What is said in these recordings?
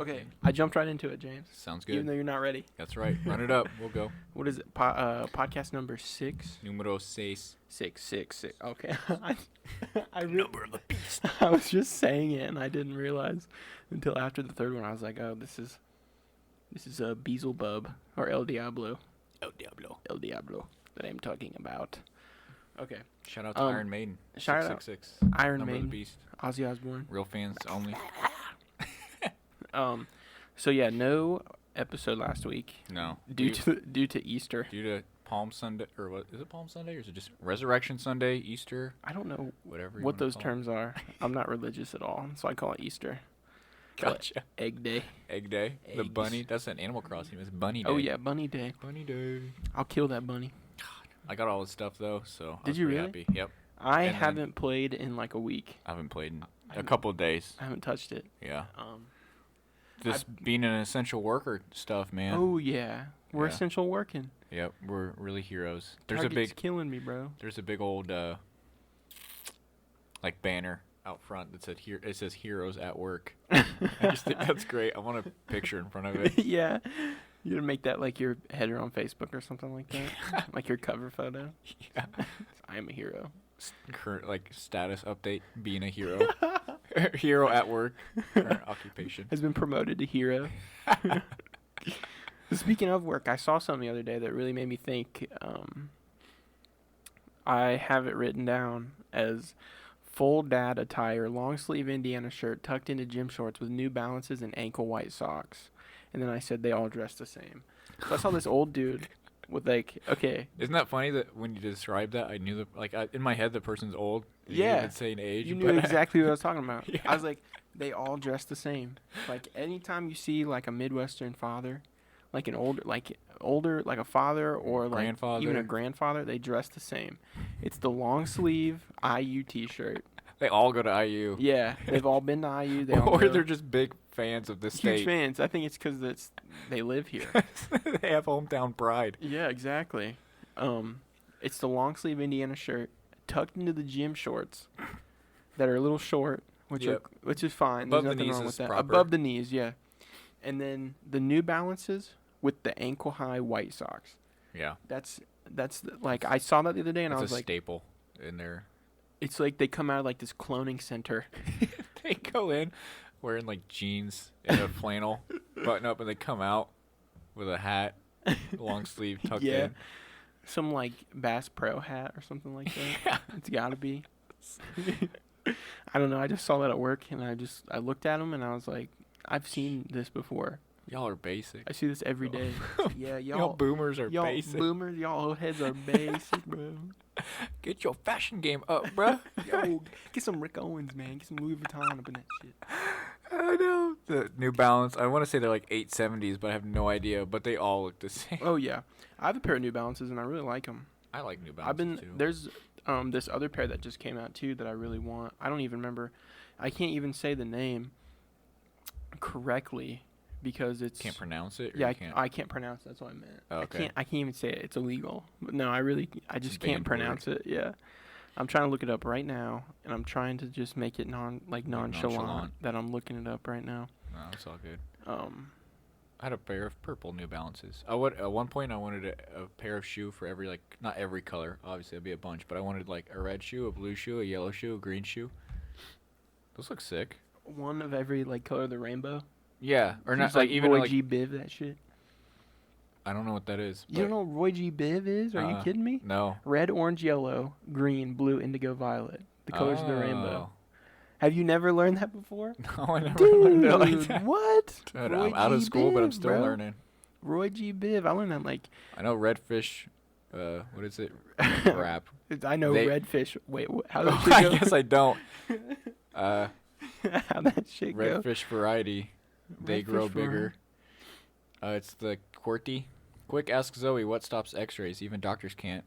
Okay, I jumped right into it, James. Sounds good. Even though you're not ready. That's right. Run it up. We'll go. What is it? Podcast number 6? Numero 6. 6. Okay. I Number of the beast. I was just saying it, and I didn't realize until after the third one. I was like, oh, this is a Beelzebub or El Diablo. El Diablo. El Diablo that I'm talking about. Okay. Shout out to Iron Maiden. Shout out 666. Iron Number Maiden. of the beast. Ozzy Osbourne. Real fans only. So yeah, no episode last week No. due to Easter. Due to Palm Sunday, or what is it? Palm Sunday, or is it just Resurrection Sunday, Easter, I don't know whatever? what those terms are. I'm not religious at all, so I call it Easter. Gotcha. Egg Day. Egg Day. The Eggs. bunny. That's an Animal Crossing. It's Bunny Day. Oh yeah, Bunny Day. Bunny Day. I'll kill that bunny. I got all the stuff though, so I Did was you pretty really? happy. Yep. I And then- haven't played in like a week. I haven't played in I a haven't- couple of days. I haven't touched it. Yeah. This being an essential worker stuff, man. Oh yeah, we're Yeah. essential working. Yep, we're really heroes. There's Target's killing me, bro. There's a big old like banner out front that said it says heroes at work. I just think that's great. I want a picture in front of it. Yeah, you gonna make that like your header on Facebook or something like that, like your cover photo. Yeah. I am a hero. Current like status update, being a hero. Hero at work. Current occupation. Has been promoted to hero. Speaking of work, I saw something the other day that really made me think. I have it written down as full dad attire, long sleeve Indiana shirt tucked into gym shorts with New Balances and ankle white socks. And then I said they all dress the same. So I saw this old dude with like, okay. Isn't that funny that when you described that, I knew in my head the person's old. Yeah. You didn't say an age. You knew but exactly what I was talking about. Yeah. I was like, they all dress the same. Like anytime you see like a Midwestern father, like an older, like a father or like Grandfather. even a grandfather, they dress the same. It's the long sleeve IU T-shirt. They all go to IU. Yeah, they've all been to IU. They all Or know. they're just big fans of this huge state. fans. I think it's because they live here. They have hometown pride. Yeah, exactly. It's the long sleeve Indiana shirt tucked into the gym shorts that are a little short, which is fine. Above There's the nothing knees wrong is with that. proper. Above the knees, yeah. And then the New Balances with the ankle high white socks. Yeah. That's like I saw that the other day and I That's was a like, staple in there. it's like they come out of like this cloning center. They go in wearing like jeans and a flannel button up, and they come out with a hat, long sleeve tucked Yeah. in. Some like Bass Pro hat or something like that. Yeah. It's gotta be. I don't know. I just saw that at work and I looked at them and I was like, I've seen this before. Y'all are basic. I see this every day. Yeah, Y'all boomers are y'all basic. boomers, y'all old heads are basic, bro. Get your fashion game up, bruh. Yo, get some Rick Owens, man. Get some Louis Vuitton up in that shit. I know. The New Balance, I want to say they're like 870s, but I have no idea. But they all look the same. Oh yeah, I have a pair of New Balances and I really like them. I like New Balance too. There's this other pair that just came out too that I really want. I don't even remember. I can't even say the name correctly because it's Can't pronounce it? Or yeah, you can't? I can't pronounce it. That's what I meant. Oh, okay. I can't even say it. It's illegal. But no, I just It's a can't banned word. pronounce it. Yeah. I'm trying to look it up right now, and I'm trying to just make it nonchalant nonchalant. that I'm looking it up right now. No, it's all good. Um, I had a pair of purple New Balances. At one point I wanted a pair of shoe for every, like, not every color. Obviously, it'd be a bunch, but I wanted like a red shoe, a blue shoe, a yellow shoe, a green shoe. Those look sick. one of every like color of the rainbow. Yeah, or Seems not like even Roy like G. Biv that shit. I don't know what that is. You don't know what Roy G. Biv is? Are you kidding me? No. Red, orange, yellow, green, blue, indigo, violet. The colors of the rainbow. Oh. Have you never learned that before? No, I never learned it like Dude, that. what? Dude, Roy I'm out of G. school, but I'm Biv, still bro. learning. Roy G. Biv. I learned that like. I know redfish. What is it? Rap. I know They- redfish. Wait, how Oh, that shit I go? guess I don't. How that shit go? Redfish variety. They Redfish grow variety. bigger. It's the QWERTY. Quick ask Zoe what stops X-rays. Even doctors can't.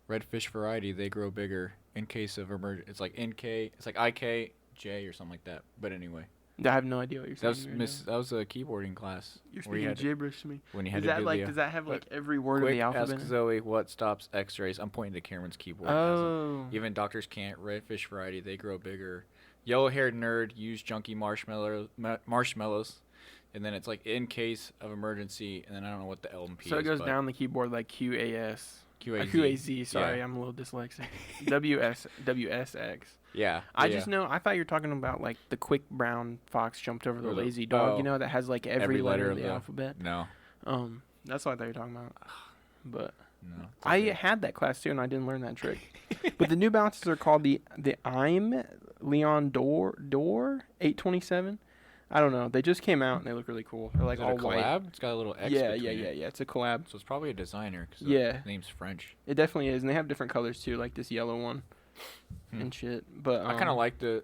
Redfish variety. They grow bigger in case of emergency. It's like NK. It's like IKJ or something like that. But anyway, I have no idea what you're that saying. was that was a keyboarding class. You're where you speaking had to- gibberish to me. when you had Is to that do like? the, Does that have like quick- every word of quick the alphabet? ask in it? Zoe what stops X-rays. I'm pointing to Cameron's keyboard. Oh. Even doctors can't. Redfish variety. They grow bigger Yellow-haired nerd use junky marshmallows, and then it's like in case of emergency, and then I don't know what the L and P So is. it goes but down the keyboard like QAS. QAZ. QAZ, sorry, Yeah. I'm a little dyslexic. WSX. Yeah. I just know, I thought you were talking about like the quick brown fox jumped over the Or the- lazy dog, you oh. know, that has like every letter of the alphabet. No. That's what I thought you were talking about. But No. I Okay. had that class too, and I didn't learn that trick. But the New Balances are called the I'm Leon Dor 827. I don't know. They just came out and they look really cool. They're like Is it all a collab? white. It's got a little X Yeah, between yeah. it. It's a collab. So it's probably a designer. Cause Yeah. the name's French. It definitely is, and they have different colors too, like this yellow one and shit. But I kind of like the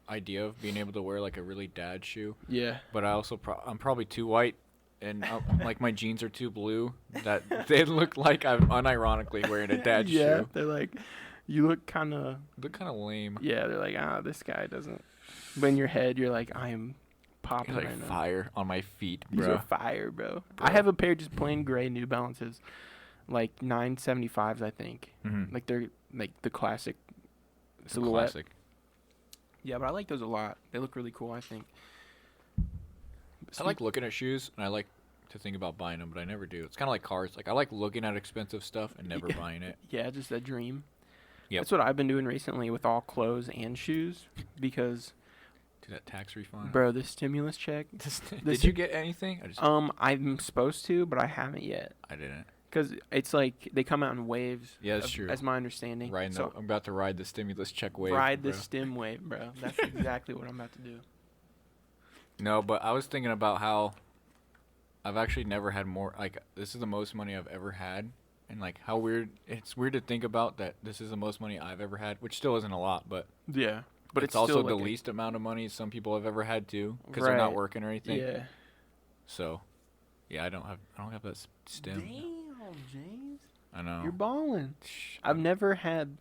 idea of being able to wear like a really dad shoe, yeah. but I also I'm probably too white, and like my jeans are too blue that they look like I'm unironically wearing a dad Yeah, shoe. they're like, you look kind of. Look kind of lame. Yeah, they're like, this guy doesn't. But in your head, you're like, I am popping Like right now. fire on my feet, These bro. are fire, bro. Bro. I have a pair of just plain gray New Balances, like 975s, I think. Mm-hmm. Like they're like the classic It's a silhouette. classic. Yeah, but I like those a lot. They look really cool, I think. I like looking at shoes, and I like to think about buying them, but I never do. It's kind of like cars. Like I like looking at expensive stuff and never buying it. Yeah, just a dream. Yep. That's what I've been doing recently with all clothes and shoes because, Do that tax refund. bro, this stimulus check. Did you get anything? I'm supposed to, but I haven't yet. I didn't. Because it's like they come out in waves. Yeah, that's true. That's my understanding. So I'm about to ride the stimulus check wave. ride bro. the stim wave, bro. That's exactly what I'm about to do. No, but I was thinking about how I've actually never had more. Like, this is the most money I've ever had. And, like, how weird. It's weird to think about that this is the most money I've ever had, which still isn't a lot, but. Yeah. But it's also still the like least amount of money some people have ever had, too. Because they're not Right. working or anything. Yeah. So, yeah, I don't have that stim. Damn, James. I know. You're balling. I've never had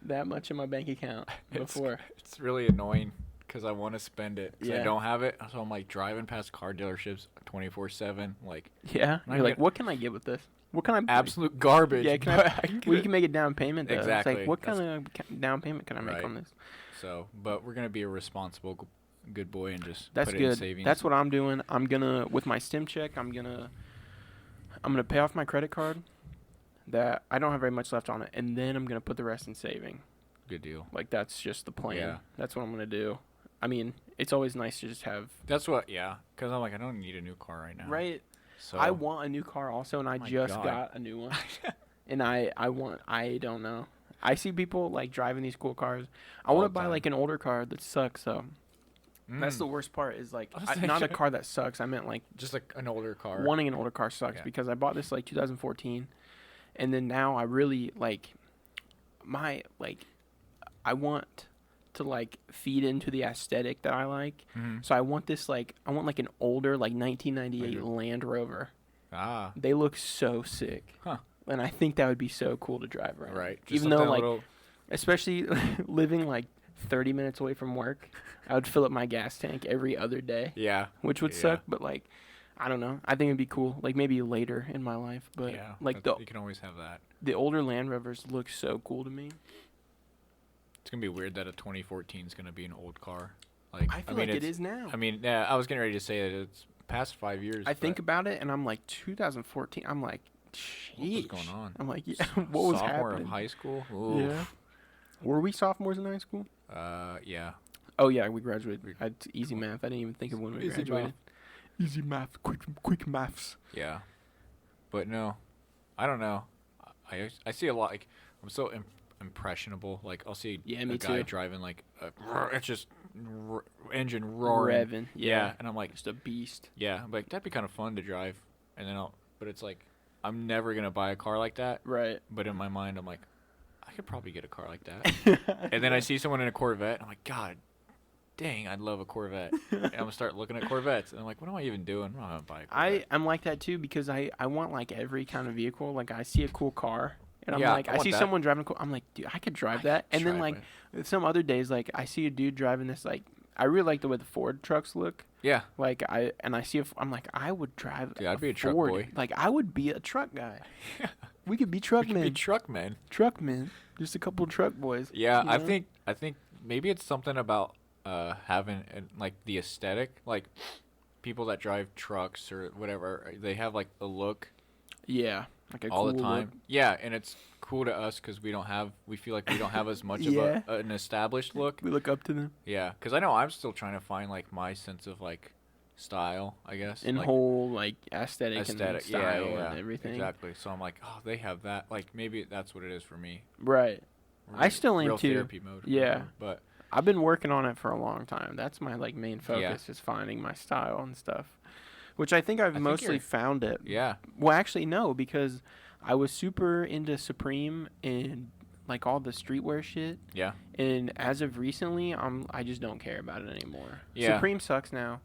that much in my bank account before. It's really annoying because I want to spend it. 'Cause I Yeah. don't have it. So I'm like driving past car dealerships 24/7. Like Yeah. I You're like, get- what can I get with this? What can I? absolute garbage. Yeah, can but I? can Well, you get can make a down payment though. It's Exactly, like, what kind of down payment can I make Right. on this? So, but we're gonna be a responsible, good boy and just That's put it in good. savings. That's what I'm doing. I'm gonna with my stim check. I'm gonna pay off my credit card. That I don't have very much left on it, and then I'm gonna put the rest in saving. good deal. Like that's just the plan. Yeah. That's what I'm gonna do. I mean, it's always nice to just have. That's what. Yeah, because I'm like I don't need a new car right now. Right. So I want a new car also, and I My just God. got a new one. And I don't know. I see people like driving these cool cars. I All want to the buy time. like an older car that sucks though. That's the Mm, worst part is like I was not a thinking- car that sucks. I meant like just like an older car. wanting an older car sucks Yeah. because I bought this like 2014, and then now I really like I want to like feed into the aesthetic that I like. Mhm. So I want this like an older like 1998 Like Land Rover. Ah. They look so sick. Huh. And I think that would be so cool to drive around. Right. Just Even though something a like little- especially living like 30 minutes away from work, I would fill up my gas tank every other day, Yeah. which would Yeah. suck, but like I don't know. I think it'd be cool, like maybe later in my life, but Yeah. like you can always have that. the older Land Rovers look so cool to me. It's gonna be weird that a 2014 is gonna be an old car. Like I feel mean, like it it's- is now. I mean, yeah, I was getting ready to say that it's past 5 years. I think but about it and I'm like 2014. I'm like, what was sheesh. going on? I'm like, yeah, what was Sophomore happening? of high school? Ooh. Yeah. Were we sophomores in high school? Yeah. Oh yeah, we graduated. It's easy math. I didn't even think of when we Easy graduated. Easy math, quick maths. Yeah. But no, I don't know. I see a lot. Like I'm so impressionable. Like I'll see Yeah, a me guy too. driving like it's just engine roaring. Revving. Yeah. And I'm like, Just a beast. yeah, I'm like that'd be kind of fun to drive. And then but it's like I'm never gonna buy a car like that. Right. But in my mind, I'm like, I could probably get a car like that. And then I see someone in a Corvette. I'm like, God dang, I'd love a Corvette. And I'm gonna start looking at Corvettes. And I'm like, what am I even doing? I'm not gonna buy a Corvette. I'm like that too because I want like every kind of vehicle. Like I see a cool car and I'm Yeah, like I I want see that. someone driving a cool. I'm like, dude, I could drive that. And then like some other days, like I see a dude driving this. Like I really like the way the Ford trucks look. Yeah. Like I see I'm like I would drive. Dude, I'd be a truck Ford. boy. Like I would be a truck guy. We could be truck We could be men. truck men. Truck men. Just a couple of truck boys. Yeah, you I know? think maybe it's something about having like the aesthetic, like people that drive trucks or whatever, they have like a look Yeah, like a all cool the time. look. Yeah, and it's cool to us because we feel like we don't have as much Yeah. of an established look. We look up to them. Yeah, because I know I'm still trying to find like my sense of like style, I guess. And like whole like aesthetic and aesthetic, style yeah, and everything. exactly. So I'm like, oh, they have that. Like maybe that's what it is for me. Right. I still am real too. therapy mode. Yeah. But I've been working on it for a long time. That's my like main Yeah. focus is finding my style and stuff. Which I think I've think mostly you're- found it. yeah, Well, actually no, because I was super into Supreme and like all the streetwear shit. yeah, And as of recently, I just don't care about it anymore. Yeah. Supreme sucks now.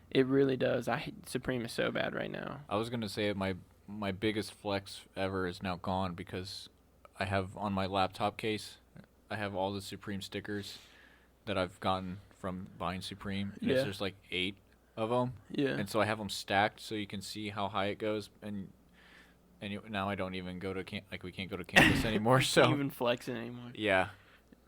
It really does. Supreme is so bad right now. I was gonna say my biggest flex ever is now gone because I have on my laptop case, I have all the Supreme stickers that I've gotten from buying Supreme. And Yeah. There's like 8 of them, Yeah. and so I have them stacked so you can see how high it goes. And now I don't even go to we can't go to campus anymore. Can't So even flex it anymore. yeah,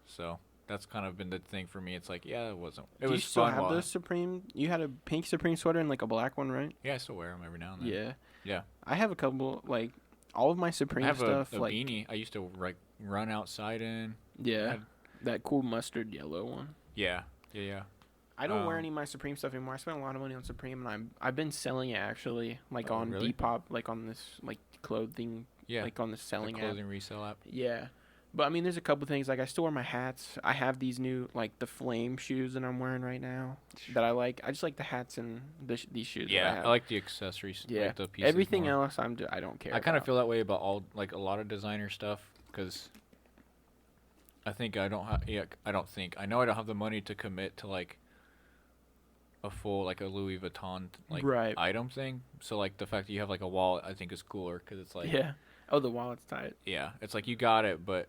so that's kind of been the thing for me. It's like it wasn't. It Do was you still fun. have while those Supreme? You had a pink Supreme sweater and like a black one, right? Yeah, I still wear them every now and then. Yeah. Yeah. I have a couple like all of my I Supreme have stuff a like beanie I used to run outside in. yeah, had- that cool mustard yellow one. Yeah, yeah. I don't wear Um, any of my Supreme stuff anymore. I spent a lot of money on Supreme, and I've been selling it actually, like Oh, on really? Depop, like on this like clothing, Yeah, like on the the selling app. clothing resale app. Yeah, but I mean, there's a couple things like I still wear my hats. I have these new like the flame shoes that I'm wearing right now that I like. I just like the hats and these shoes. that I Yeah, have. I like the accessories. Yeah, like the pieces everything more. else I don't care. I kind of about. feel that way about all like a lot of designer stuff because I think I don't have. Yeah, I don't think I know I don't have the money to commit to like a full like a Louis Vuitton like Right. item thing. So like the fact that you have like a wallet, I think is cooler because it's like Yeah. Oh, the wallet's tight. yeah, it's like you got it, but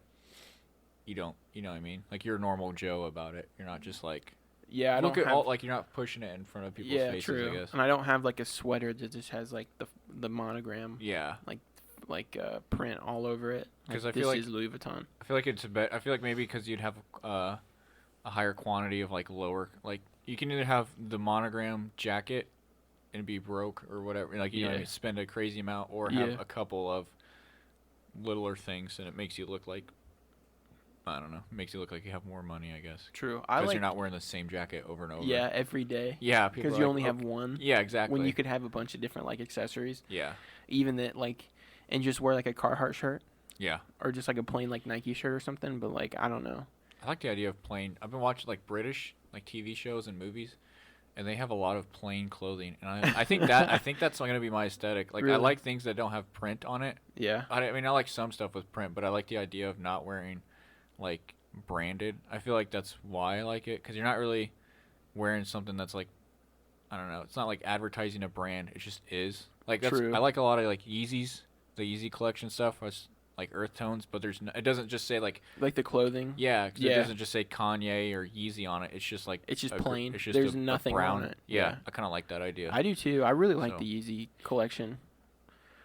you don't. You know what I mean? Like you're a normal Joe about it. You're not just like Yeah, I look don't at have. all like you're not pushing it in front of people's Yeah, faces. true. I guess. And I don't have like a sweater that just has like the monogram Yeah, print all over it. 'Cause Like, I feel this like- is Louis Vuitton. I feel like it's a bit. I feel like maybe because you'd have a higher quantity of like lower like you can either have the monogram jacket and be broke or whatever, like you know what I Yeah. mean, spend a crazy amount, or have Yeah. a couple of littler things and it makes you look like I don't know, makes you look like you have more money, I guess, True. I because like you're not wearing the same jacket over and over. yeah every day Yeah, people because are you like, only have "Okay." one. Yeah, exactly. When you could have a bunch of different like accessories, Yeah, even that like, and just wear like a Carhartt shirt yeah. or just like a plain like Nike shirt or something. But like I don't know. I like the idea of plain. I've been watching like British like TV shows and movies, and they have a lot of plain clothing, and I think I think that's gonna be my aesthetic. Like I Really? like things that don't have print on it. Yeah. I mean, I like some stuff with print, but I like the idea of not wearing like branded. I feel like that's why I like it because you're not really wearing something that's like I don't know. It's not like advertising a brand. It just is. Like that's True. I like a lot of like Yeezys, the Yeezy collection stuff. Was like earth tones, but it doesn't just say like Like the clothing. yeah, 'cause Yeah. it doesn't just say Kanye or Yeezy on it. It's just like It's just a plain. It's just There's a nothing brown, on it. Yeah, Yeah. I kind of like that idea. I do too. I really like So- the Yeezy collection.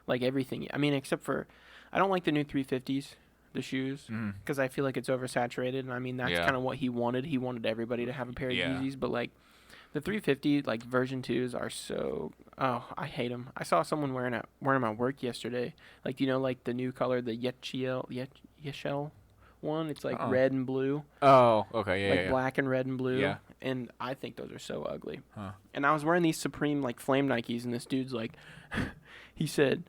Like everything. I mean, except for I don't like the new 350s, the shoes, Mhm. because I feel like it's oversaturated. And I mean, that's Yeah. kind of what he wanted. He wanted everybody to have a pair of Yeah. Yeezys, but like the 350 like version 2s are so I hate them. I saw someone wearing them at work yesterday. Like like the new color, the Yeshel one. It's like Uh-uh. red and blue, Oh, okay, yeah, like yeah. black and red and blue. Yeah. And I think those are so ugly. Huh. And I was wearing these Supreme like flame Nikes, and this dude's like, he said,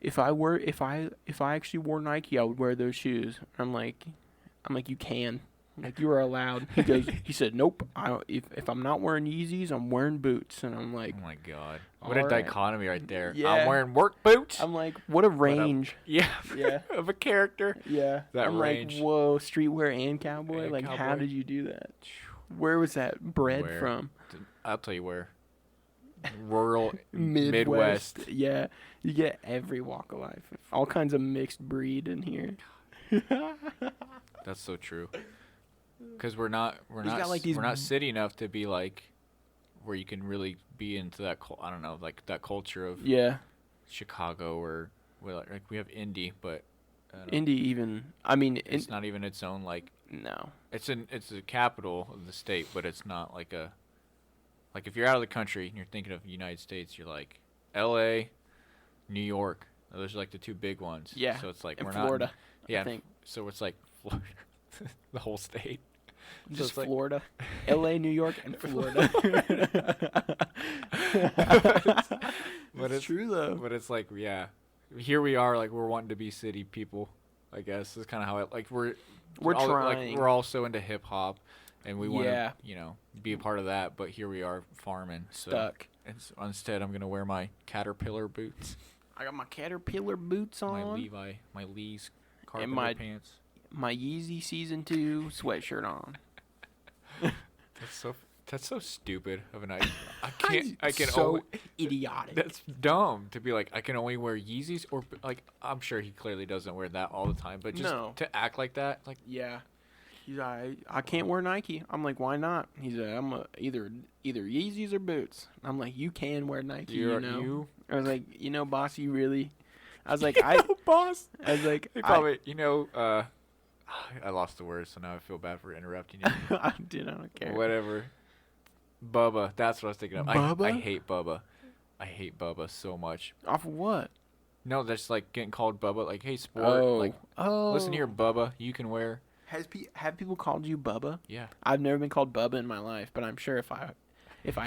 if I actually wore Nike, I would wear those shoes. I'm like, you can, like you are allowed. He said, nope. If I'm not wearing Yeezys, I'm wearing boots. And I'm like, Oh my god, what a All right. dichotomy right there. Yeah. I'm wearing work boots. what a range. Yeah, Yeah. of a character. Yeah. That I'm range. like, whoa, streetwear and cowboy. And Like, how cowboy. did you do that? Where was that bred Where? from? I'll tell you where. Rural Midwest. Yeah, you get every walk of life. All kinds of mixed breed in here. That's so true. Because we're not got, like, these we're not city enough to be like where you can really be into that. I don't know, like that culture of Yeah, Chicago like we have Indy, but Indy even. I mean, it's not even its own like No. It's the capital of the state, but it's not like a like if you're out of the country and you're thinking of the United States, you're like L.A., New York. Those are like the two big ones. Yeah. So it's like In we're Florida, not. Yeah. I think. So it's like Florida, the whole state. Just it's like- Florida. L.A., New York, and Florida. But it's true, though. But it's like, yeah, here we are, like we're wanting to be city people. I guess is kind of how it like we're all, trying. Like we're all so into hip hop, and we want Yeah. to be a part of that. But here we are farming. So, Stuck. and so instead, I'm gonna wear my Caterpillar boots, I got my Caterpillar boots on. my Lee's carpenter my- pants. My Yeezy Season 2 sweatshirt on. That's so stupid of an idea. I can so idiotic. That's dumb to be like I can only wear Yeezys or like I'm sure he clearly doesn't wear that all the time, but just No. to act like that, like Yeah. He's like, I can't wear Nike. I'm like, why not? He's like, either Yeezys or boots. I'm like, you can wear Nike, you know. I was like, boss, you really. I was like, boss. I was like, He probably, I lost the words, so now I feel bad for interrupting you. I don't care. Whatever. Bubba, that's what I was thinking of. Bubba? I hate Bubba. I hate Bubba so much. Off of what? No, that's like getting called Bubba. Like, hey, sport. Oh. Like, Oh. listen here, Bubba. You can wear. Have people called you Bubba? Yeah. I've never been called Bubba in my life, but I'm sure if I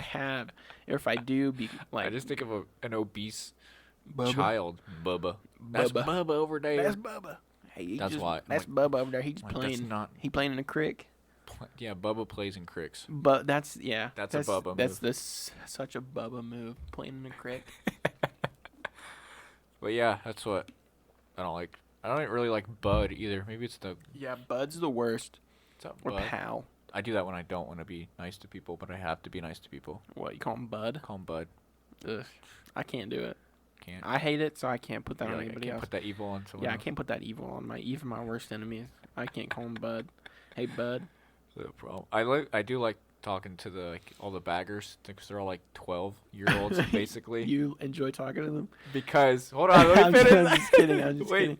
have, or if I do, be like. I just think of an obese Bubba. child, Bubba. That's Bubba. Bubba over there. That's Bubba. Hey, That's why- That's Bubba over there. He's like, playing. that's not. He playing in a crick. Yeah, Bubba plays in cricks. But that's That's a Bubba That's move. such a Bubba move. Playing in a crick. But yeah, that's what I don't like. I don't really like Bud either. Maybe it's the Yeah, Bud's the worst. what's up, Or Bud? Pal. I do that when I don't want to be nice to people, but I have to be nice to people. What, you call him Bud? Call him Bud. Ugh. I can't do it. Can't. I hate it, so I can't put that You're on like, I anybody can't else. put that evil on someone Yeah, I else. can't put that evil on even my worst enemies. I can't call him Bud. Hey, Bud. The problem. I do like talking to the all the baggers because they're all like 12-year-olds basically. You enjoy talking to them? Because hold on, let I'm me finish. just kidding. I'm just Wait. kidding.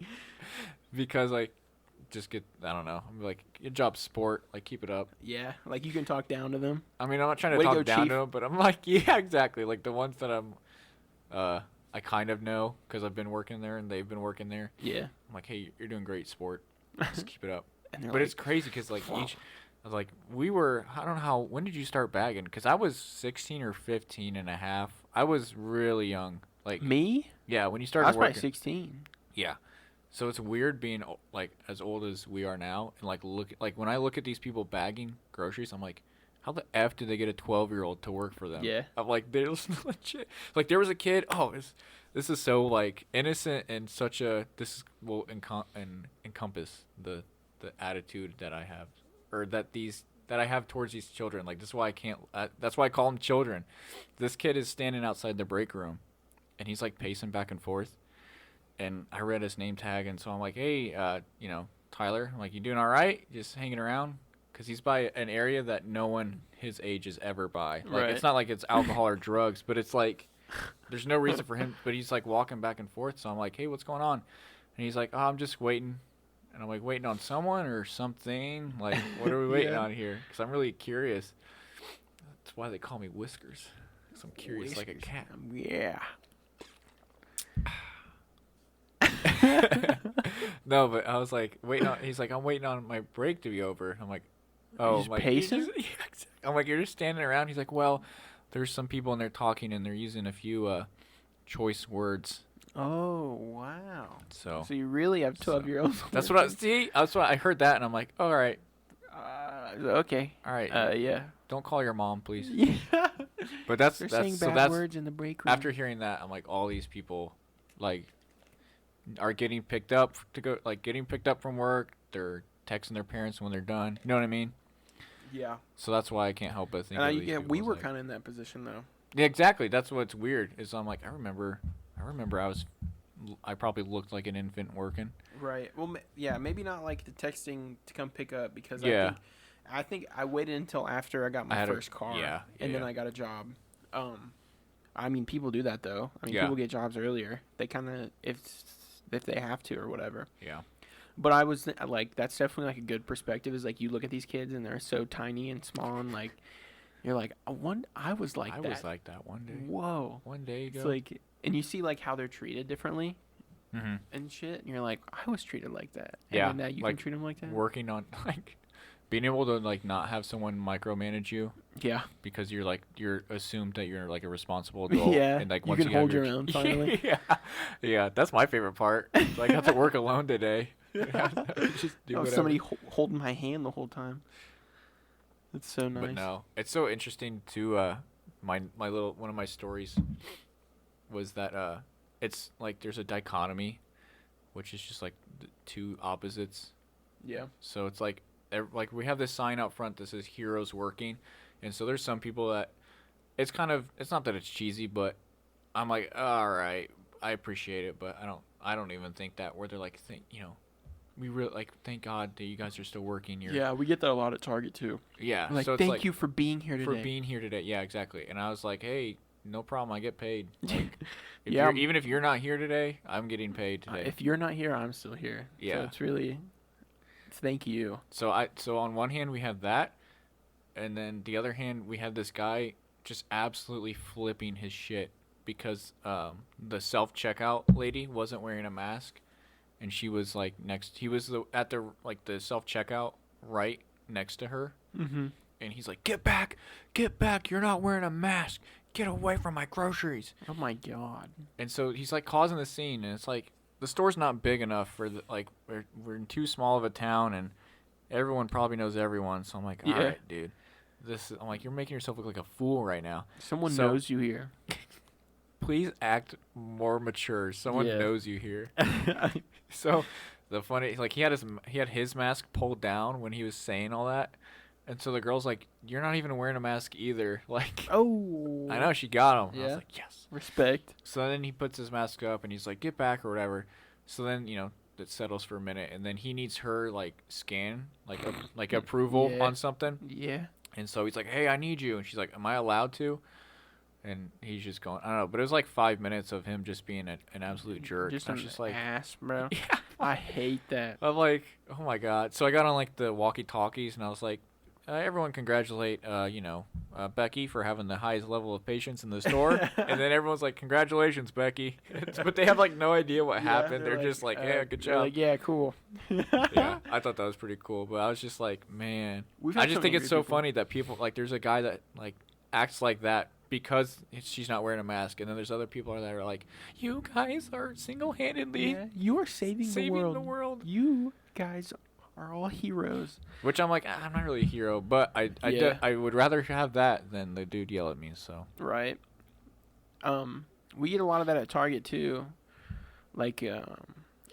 Because like, just get I don't know. I'm like your job sport. Like keep it up. Yeah, like you can talk down to them. I mean, I'm not trying to Way to talk go, down Chief. to them, but I'm like, yeah, exactly. Like the ones that I kind of know because I've been working there and they've been working there. Yeah. I'm like, hey, you're doing great, sport. Just keep it up. And they're But like, it's crazy because like wow. I was like, I don't know how, when did you start bagging? Because I was 16 or 15 and a half. I was really young. Like, me? yeah, when you I started was probably working. 16. Yeah. So it's weird being like as old as we are now and like when I look at these people bagging groceries, I'm like, how the F did they get a 12-year-old to work for them? Yeah. I'm like, they're legit. Like there was a kid, this is so like innocent and such a will encompass the attitude that I have or that I have towards these children. Like this is why I can't that's why I call them children. This kid is standing outside the break room and he's like pacing back and forth. And I read his name tag, and so I'm like, hey, Tyler. I'm like, you doing all right? Just hanging around? Because he's by an area that no one his age is ever by. Like, Right. It's not like it's alcohol or drugs, but it's like there's no reason for him. But he's like walking back and forth. So I'm like, hey, what's going on? And he's like, oh, I'm just waiting. And I'm like, waiting on someone or something? Like, what are we waiting Yeah. on here? Because I'm really curious. That's why they call me Whiskers. Because I'm curious like a cat. Yeah. No, but I was like waiting on. He's like, I'm waiting on my break to be over. I'm like, oh, just like, pacing? yeah, exactly. I'm like, you're just standing around. He's like, well, there's some people in there talking and they're using a few choice words. Oh, wow. So So you really have 12-year-olds. that's what I see. That's what I heard that, and I'm like, all right, Okay. all right. Yeah. Don't call your mom, please. Yeah. But that's They're saying so bad that's words in the break room. after hearing that, I'm like, all these people, like, are getting picked up getting picked up from work. They're texting their parents when they're done. You know what I mean? Yeah. So that's why I can't help but think. And of these people we as, were like- kind of in that position, though. Yeah, exactly. That's what's weird. Is I'm like, I remember I probably looked like an infant working. Right. Well, yeah, maybe not like the texting to come pick up because Yeah. I think I waited until after I got my first car. yeah, And then yeah. I got a job. I mean, people do that though. I mean, Yeah. people get jobs earlier. They kind of if they have to or whatever. Yeah. But I was like, that's definitely like a good perspective. Is like you look at these kids and they're so tiny and small and like you're like I was like I that. was like that one day. Whoa. One day ago. It's like, and you see like how they're treated differently Mm-hmm. and shit, and you're like, I was treated like that. And Yeah, then now you like, can treat them like that. Working on like being able to like not have someone micromanage you Yeah. because you're assumed that you're like a responsible adult. Yeah. And like You once can you have hold your own finally. yeah. Yeah, that's my favorite part. Like I have to work alone today. Just do Oh, whatever. somebody holding my hand the whole time. It's so nice. But no, it's so interesting too. My little one of my stories was that it's like there's a dichotomy, which is just like the two opposites. Yeah. So it's like we have this sign out front that says heroes working, and so there's some people that it's not that it's cheesy, but I'm like, all right, I appreciate it, but I don't even think that where they're like we really like thank God that you guys are still working. Yeah, we get that a lot at Target too. Yeah. Like, So it's thank like, you for being here today. for being here today. Yeah, exactly. And I was like, hey, no problem. I get paid. Like, Yeah. even if you're not here today, I'm getting paid today. If you're not here, I'm still here. Yeah. So it's really, thank you. So on one hand we have that, and then the other hand we have this guy just absolutely flipping his shit because the self checkout lady wasn't wearing a mask, and she was like he was at the self checkout right next to her, Mm-hmm. and he's like, get back, you're not wearing a mask, get away from my groceries. Oh my God. And so he's like causing the scene, and it's like the store's not big enough for we're in too small of a town, and everyone probably knows everyone. So I'm like, all Yeah. right, dude, I'm like, you're making yourself look like a fool right now. Someone So- knows you here. Please act more mature. Someone Yeah. knows you here. So the funny, like he had his mask pulled down when he was saying all that, and so the girl's like, you're not even wearing a mask either. Like, Oh. I know she got him. I was Yeah. like, yes. Respect. So then he puts his mask up and he's like, get back or whatever. So then, it settles for a minute, and then he needs her like scan, like approval Yeah. on something. Yeah. And so he's like, hey, I need you. And she's like, am I allowed to? And he's just going, I don't know. But it was like 5 minutes of him just being an absolute jerk. Just I an was just like, ass, bro. yeah. I hate that. I'm like, oh my God. So I got on like the walkie-talkies and I was like, everyone congratulate, Becky for having the highest level of patience in the store. And then everyone's like, congratulations, Becky. But they have like no idea what happened. They're just like, yeah, good they're job. Like, yeah, cool. Yeah, I thought that was pretty cool. But I was just like, man, We've I had just some think it's angry so people. funny that people like there's a guy that like acts like that because she's not wearing a mask, and then there's other people that are like, you guys are single-handedly Yeah, you are saving the world. You guys are all heroes. Which I'm like, I'm not really a hero, but Yeah. I would rather have that than the dude yell at me. So Right. We get a lot of that at Target too. Like,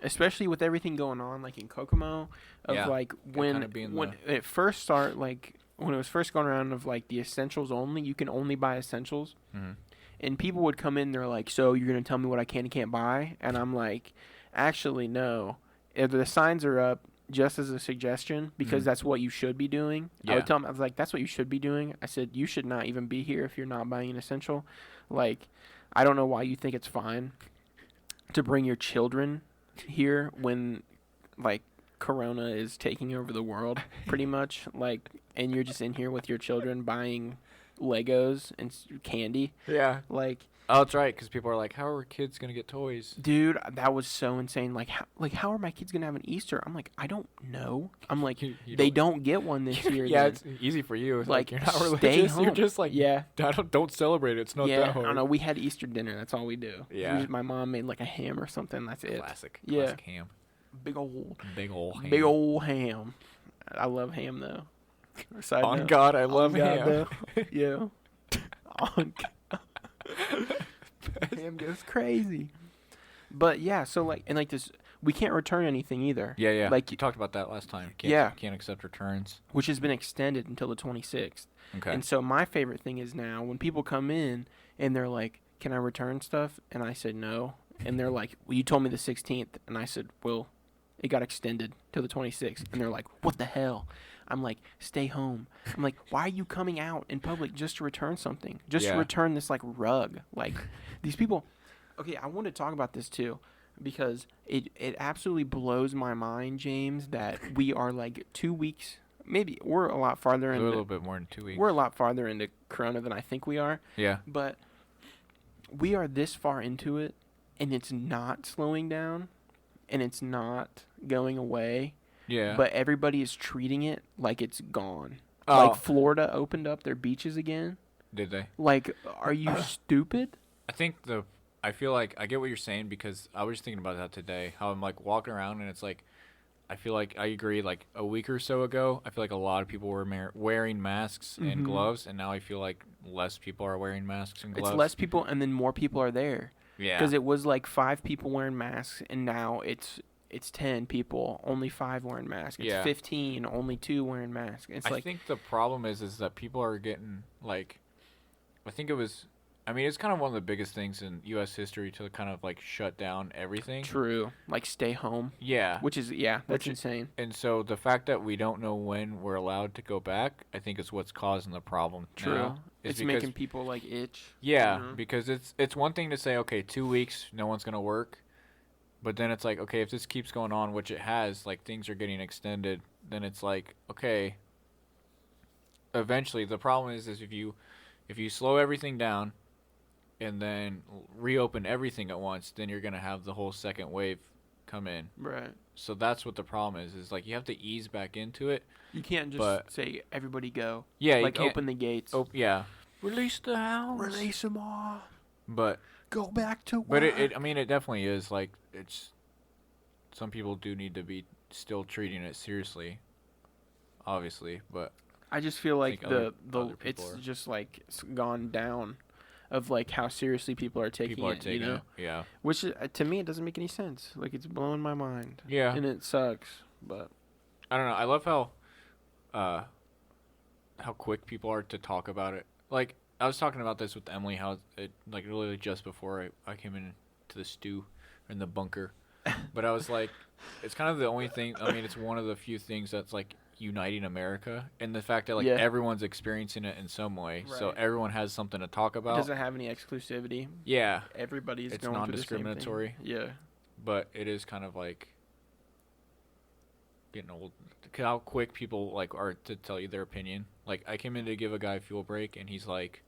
especially with everything going on, like in Kokomo, of Yeah, like kinda being when it first when it was first going around of like the essentials only, you can only buy essentials. mhm. And people would come in, they're like, so you're going to tell me what I can and can't buy? And I'm like, actually, no. If the signs are up just as a suggestion, because Mhm. that's what you should be doing. I Yeah. would tell them, I was like, that's what you should be doing. I said, you should not even be here if you're not buying an essential. Like, I don't know why you think it's fine to bring your children here when, like, Corona is taking over the world, pretty much. Like, and you're just in here with your children buying Legos and candy. Yeah. Like, Oh, that's right. Because people are like, how are kids gonna get toys? dude, that was so insane. Like, how are my kids gonna have an Easter? I'm like, I don't know. I'm like, You they don't get one this year. Yeah, then. it's easy for you. It's Like, you're not stay religious. You're home. just like, Yeah, don't celebrate it. It's not yeah. that I hard. don't know. We had Easter dinner. That's all we do. Yeah. My mom made like a ham or something. That's it. Classic. Yeah. Classic ham. Big old ham. I love ham though. Side On note. God, I On love God, ham. though. Yeah. On God. Ham goes crazy. But yeah, so like, and like this, we can't return anything either. Yeah, yeah. Like, you talked about that last time. Yeah. Can't accept returns. which has been extended until the 26th. Okay. And so my favorite thing is now when people come in and they're like, "Can I return stuff?" and I said no, and they're like, "Well, you told me the 16th," and I said, "Well, it got extended till the 26th," and they're like, "What the hell?" I'm like, "Stay home." I'm like, "Why are you coming out in public just to return something? Just to Yeah. return this like rug?" Like these people. Okay, I want to talk about this too. because it absolutely blows my mind, James, that we are like 2 weeks. Maybe we're a lot farther A into. little bit more than 2 weeks. We're a lot farther into Corona than I think we are. Yeah. But we are this far into it, and it's not slowing down, and it's not going away. Yeah. But everybody is treating it like it's gone. Oh. Like Florida opened up their beaches again. Did they? Like, are you stupid? I feel like I get what you're saying because I was just thinking about that today. How I'm like walking around and it's like, I feel like I agree. Like a week or so ago, I feel like a lot of people were wearing masks and gloves, and now I feel like less people are wearing masks and gloves. It's less people, and then more people are there. Yeah. Because it was like 5 people wearing masks, and now it's 10 people, only 5 wearing masks. It's 15, only 2 wearing masks. It's I think the problem is that people are getting like, it's kind of one of the biggest things in U.S. history to kind of like shut down everything. True. Like stay home. Yeah. That's insane. And so the fact that we don't know when we're allowed to go back, I think is what's causing the problem. True. Now, It's making people like itch. Yeah, because it's one thing to say, okay, 2 weeks, no one's gonna work, but then it's like, okay, if this keeps going on, which it has, like things are getting extended, then it's like, okay. Eventually, the problem is if you slow everything down, and then reopen everything at once, then you're gonna have the whole second wave come in. Right. So that's what the problem is like you have to ease back into it. You can't just say everybody go. Yeah, like open the gates. Yeah. Release the hounds. Release them all. But go back to work. But it definitely is like it's. Some people do need to be still treating it seriously. Obviously, but I just feel like other it's just like gone down. Of like how seriously people are taking it, you know? Yeah. Which to me it doesn't make any sense. Like it's blowing my mind. Yeah. And it sucks, but I don't know. I love how quick people are to talk about it. Like I was talking about this with Emily, how it like literally just before I came into the stew in the bunker, but I was like, it's kind of the only thing. I mean, it's one of the few things that's like uniting America, and the fact that like everyone's experiencing it in some way, so everyone has something to talk about. It doesn't have any exclusivity. Yeah, everybody's it's going non-discriminatory. Through the same thing. Yeah, but it is kind of like getting old. How quick people like are to tell you their opinion. Like I came in to give a guy a fuel break, and he's like,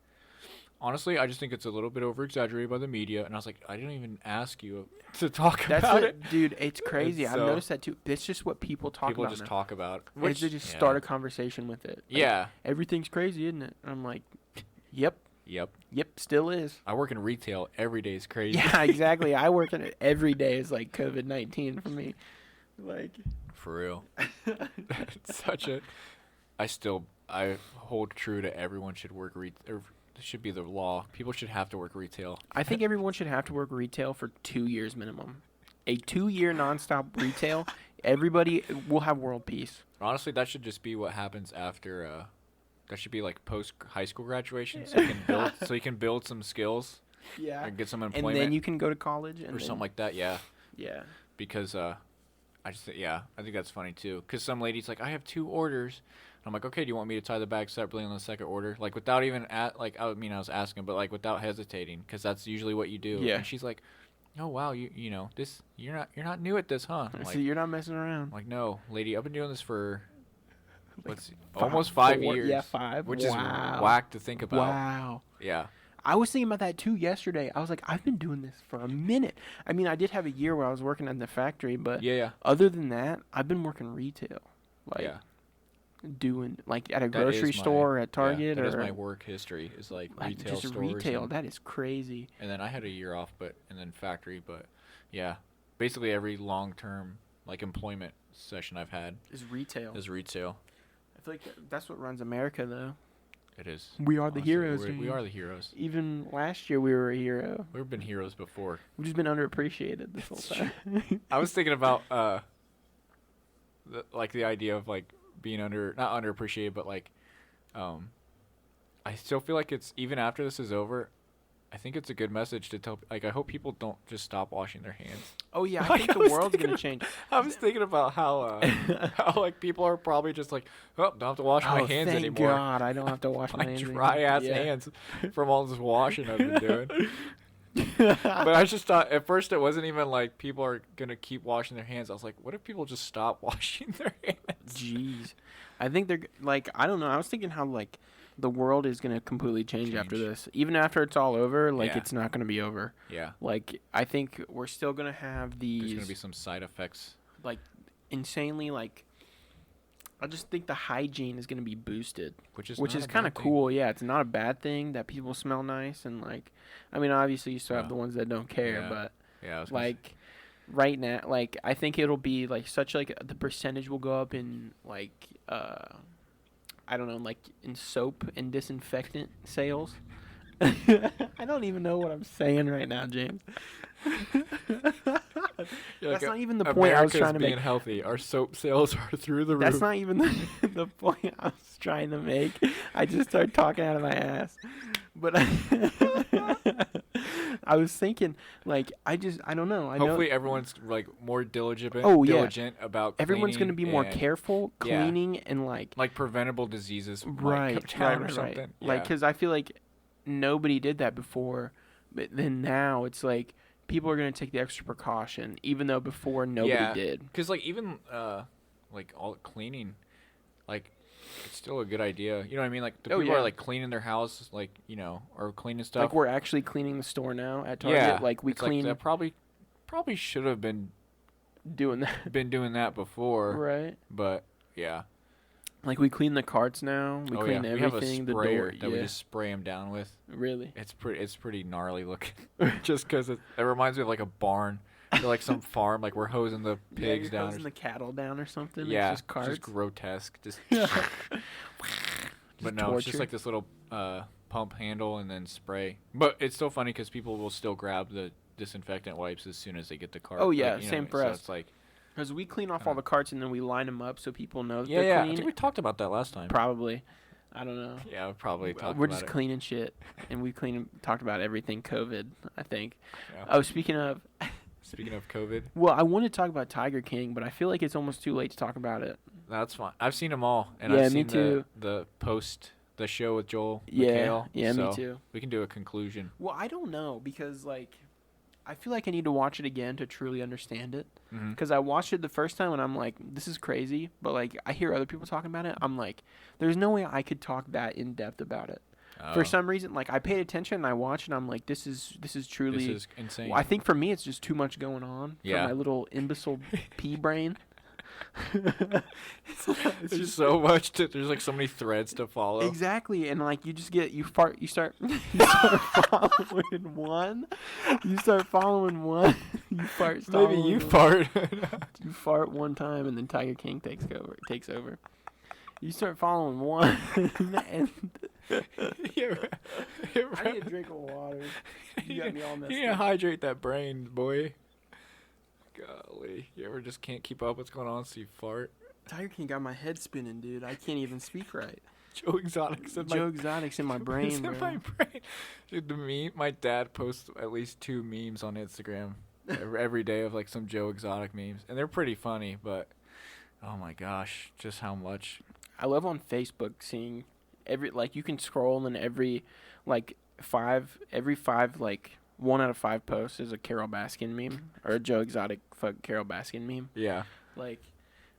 honestly, I just think it's a little bit over-exaggerated by the media. And I was like, I didn't even ask you to talk about it. Dude, it's crazy. I've noticed that, too. It's just what people talk about. People just talk about. Which, they just start a conversation with it. Like, everything's crazy, isn't it? And I'm like, yep. Yep, still is. I work in retail. Every day is crazy. Yeah, exactly. I work in it. Every day is like COVID-19 for me. Like. For real. It's such a... I hold true to everyone should work retail. This should be the law. People should have to work retail. I think everyone should have to work retail for 2 years minimum. A 2-year nonstop retail, everybody will have world peace. Honestly, that should just be what happens after. That should be like post high school graduation, so you can build some skills. Yeah. And get some employment. And then you can go to college or something like that. Yeah. Yeah. Because I think that's funny too. Because some lady's like, I have 2 orders. I'm like, okay, do you want me to tie the bag separately on the second order? Like, without even, I was asking, but, like, without hesitating, because that's usually what you do. Yeah. And she's like, oh, wow, you know, this, you're not new at this, huh? I'm like, you're not messing around. I'm like, no, lady, I've been doing this for, almost 5 years. Yeah, 5. Which is whack to think about. Wow. Yeah. I was thinking about that, too, yesterday. I was like, I've been doing this for a minute. I mean, I did have a year where I was working in the factory, but other than that, I've been working retail. Like, doing like at a grocery store or at Target that is my work history is like retail just stores. Retail, that is crazy. And then I had a year off, and then factory, but yeah, basically every long-term like employment session I've had is retail. I feel like that's what runs America, though. It is. We are the heroes. We are the heroes. Even last year we were a hero. We've been heroes before. We've just been underappreciated this whole time. I was thinking about the idea of like being not underappreciated, but like I still feel like it's, even after this is over, I think it's a good message to tell, like, I hope people don't just stop washing their hands. Oh yeah, I think the world's gonna change. I was thinking about how like people are probably just like, oh, don't have to wash my hands thank anymore. God, I don't have to wash my hands. Dry ass hands from all this washing I've been doing. But I just thought at first it wasn't even like people are gonna keep washing their hands. I was like, what if people just stop washing their hands? Jeez. I think they're like, I don't know. I was thinking how like the world is gonna completely change after this. Even after it's all over, like Yeah. it's not gonna be over. Yeah. Like I think we're still gonna have There's these gonna be some side effects. like insanely like. I just think the hygiene is gonna be boosted, Which is kind of cool. Yeah, it's not a bad thing that people smell nice and like. I mean, obviously you still have the ones that don't care, Yeah. but Yeah. I was like right now, like I think it'll be like such like the percentage will go up in like I don't know, like in soap and disinfectant sales. I don't even know what I'm saying right now, James. That's not even the point I was trying to being make. healthy. Our soap sales are through the roof. That's not even the point I was trying to make. I just started talking out of my ass. But I was thinking, like, I don't know. Hopefully everyone's like more diligent. Oh, yeah. Diligent about. Everyone's going to be more and, careful Yeah. cleaning and like preventable diseases. right, might come down right. or something. Yeah. Like, because I feel like nobody did that before, but then now it's like people are going to take the extra precaution, even though before nobody did. Because like even like all cleaning, like it's still a good idea. You know what I mean? Like the people are like cleaning their house, like or cleaning stuff. Like we're actually cleaning the store now at Target. Yeah. Like we It's clean. Like that probably should have been doing that. doing that before. Right. But yeah. Like we clean the carts now. We clean everything. We have a sprayer the door. that we just spray them down with. Really? It's pretty gnarly looking. Just because it reminds me of like a barn. Or like some farm, like we're hosing the pigs down. Hosing the cattle down or something. Yeah, it's just carts. just grotesque. Just. But no, torture. it's just like this little pump handle and then spray. But it's still funny because people will still grab the disinfectant wipes as soon as they get the cart. Oh yeah, like, same for us. So it's like because we clean off all the carts and then we line them up so people know that yeah, they're I clean. think we talked about that last time. Probably. I don't know. Yeah, we probably talked We're about just it. cleaning shit, and we talked about everything COVID. I think. Yeah. Oh, speaking of. Speaking of COVID. Well, I want to talk about Tiger King, but I feel like it's almost too late to talk about it. That's fine. I've seen them all, and Yeah, I've me seen too. the show with Joel. Yeah, McHale, yeah, so me too. We can do a conclusion. Well, I don't know because like, I feel like I need to watch it again to truly understand it. Mm-hmm. Because I watched it the first time and I'm like, this is crazy. But like, I hear other people talking about it. I'm like, there's no way I could talk that in depth about it. For some reason, like I paid attention and I watched and I'm like, this is truly. This is insane. Well, I think for me, it's just too much going on for Yeah. my little imbecile pea brain. There's just so much. There's like so many threads to follow. Exactly, and like you just you start following one. You start following one. You fart. Maybe you fart. You fart one time, and then Tiger King takes over. You start following one, and I need a drink of water. You got me all messed You need to up. hydrate that brain, boy. Golly, you ever just can't keep up what's going on, so you fart? Tiger King got my head spinning, dude. I can't even speak right. Joe Exotic's in Joe Exotic's in my brain, it's bro. in my brain. Dude, the meme. My dad posts at least 2 memes on Instagram every day of like some Joe Exotic memes, and they're pretty funny. But oh my gosh, just how much. I love on Facebook seeing you can scroll and every 5 like 1 out of 5 posts is a Carol Baskin meme or a Joe Exotic Carol Baskin meme. Yeah. Like,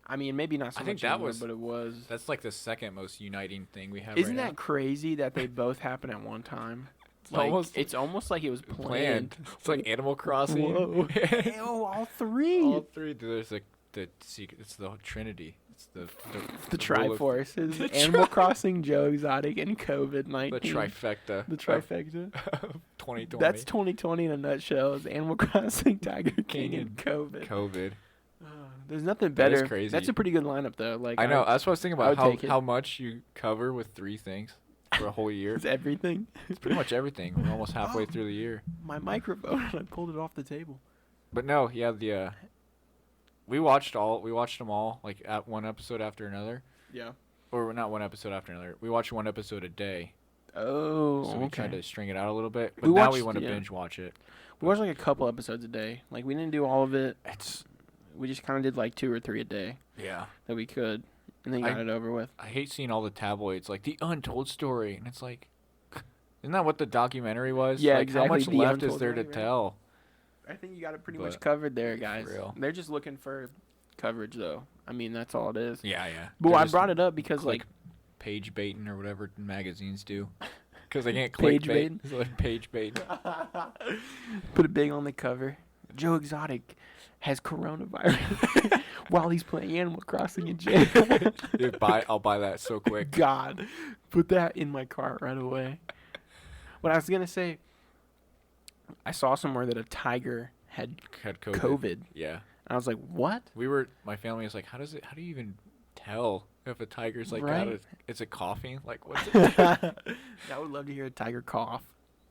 I mean, maybe not so I think much that anymore, was- but it was. That's like the second most uniting thing we have. Isn't right that crazy that they both happen at one time? It's almost like it was now. planned. It's like Animal Crossing. Whoa. Ew, all three. All 3. There's like the secret. It's the Trinity. It's the rule of- Triforce is The Animal Crossing, Joe Exotic, and COVID-19. the trifecta. The trifecta. Of 2020. That's 2020 in a nutshell. Is Animal Crossing, Tiger King, King and COVID. COVID. There's nothing That is better. crazy. That's a pretty good lineup, though. Like I know. That's what I was thinking I would about. take it. How much you cover with 3 things for a whole year. It's everything. It's pretty much everything. We're almost halfway through the year. My microphone. I pulled it off the table. But no, yeah, we watched them all like at one episode after another, Yeah. or not one episode after another. We watched one episode a day, Oh, so we okay. tried to string it out a little bit. But We now watched- we want to yeah. binge watch it. We watched like a couple episodes a day. Like we didn't do all of it. It's We just kind of did like 2 or 3 a day yeah. that we could, and then got it over with. I hate seeing all the tabloids like the untold story, and it's like, Isn't that what the documentary was? Yeah, like, exactly. How much The left is Untold there to Story, right? tell? I think you got it pretty But much covered there, guys. real. They're just looking for coverage, though. I mean, that's all it is. Yeah, yeah. But They're I just brought it up because, click like, page baiting or whatever magazines do. Because they can't Page click baiting? bait. It's like page bait. put it big on the cover. Joe Exotic has coronavirus while he's playing Animal Crossing in jail. Dude, I'll buy that so quick. God, put that in my cart right away. What I was gonna say, I saw somewhere that a tiger had Had COVID. COVID. Yeah. And I was like, what? My family was like, how do you even tell if a tiger's like Right? is it coughing? Like, what's it? I would love to hear a tiger cough.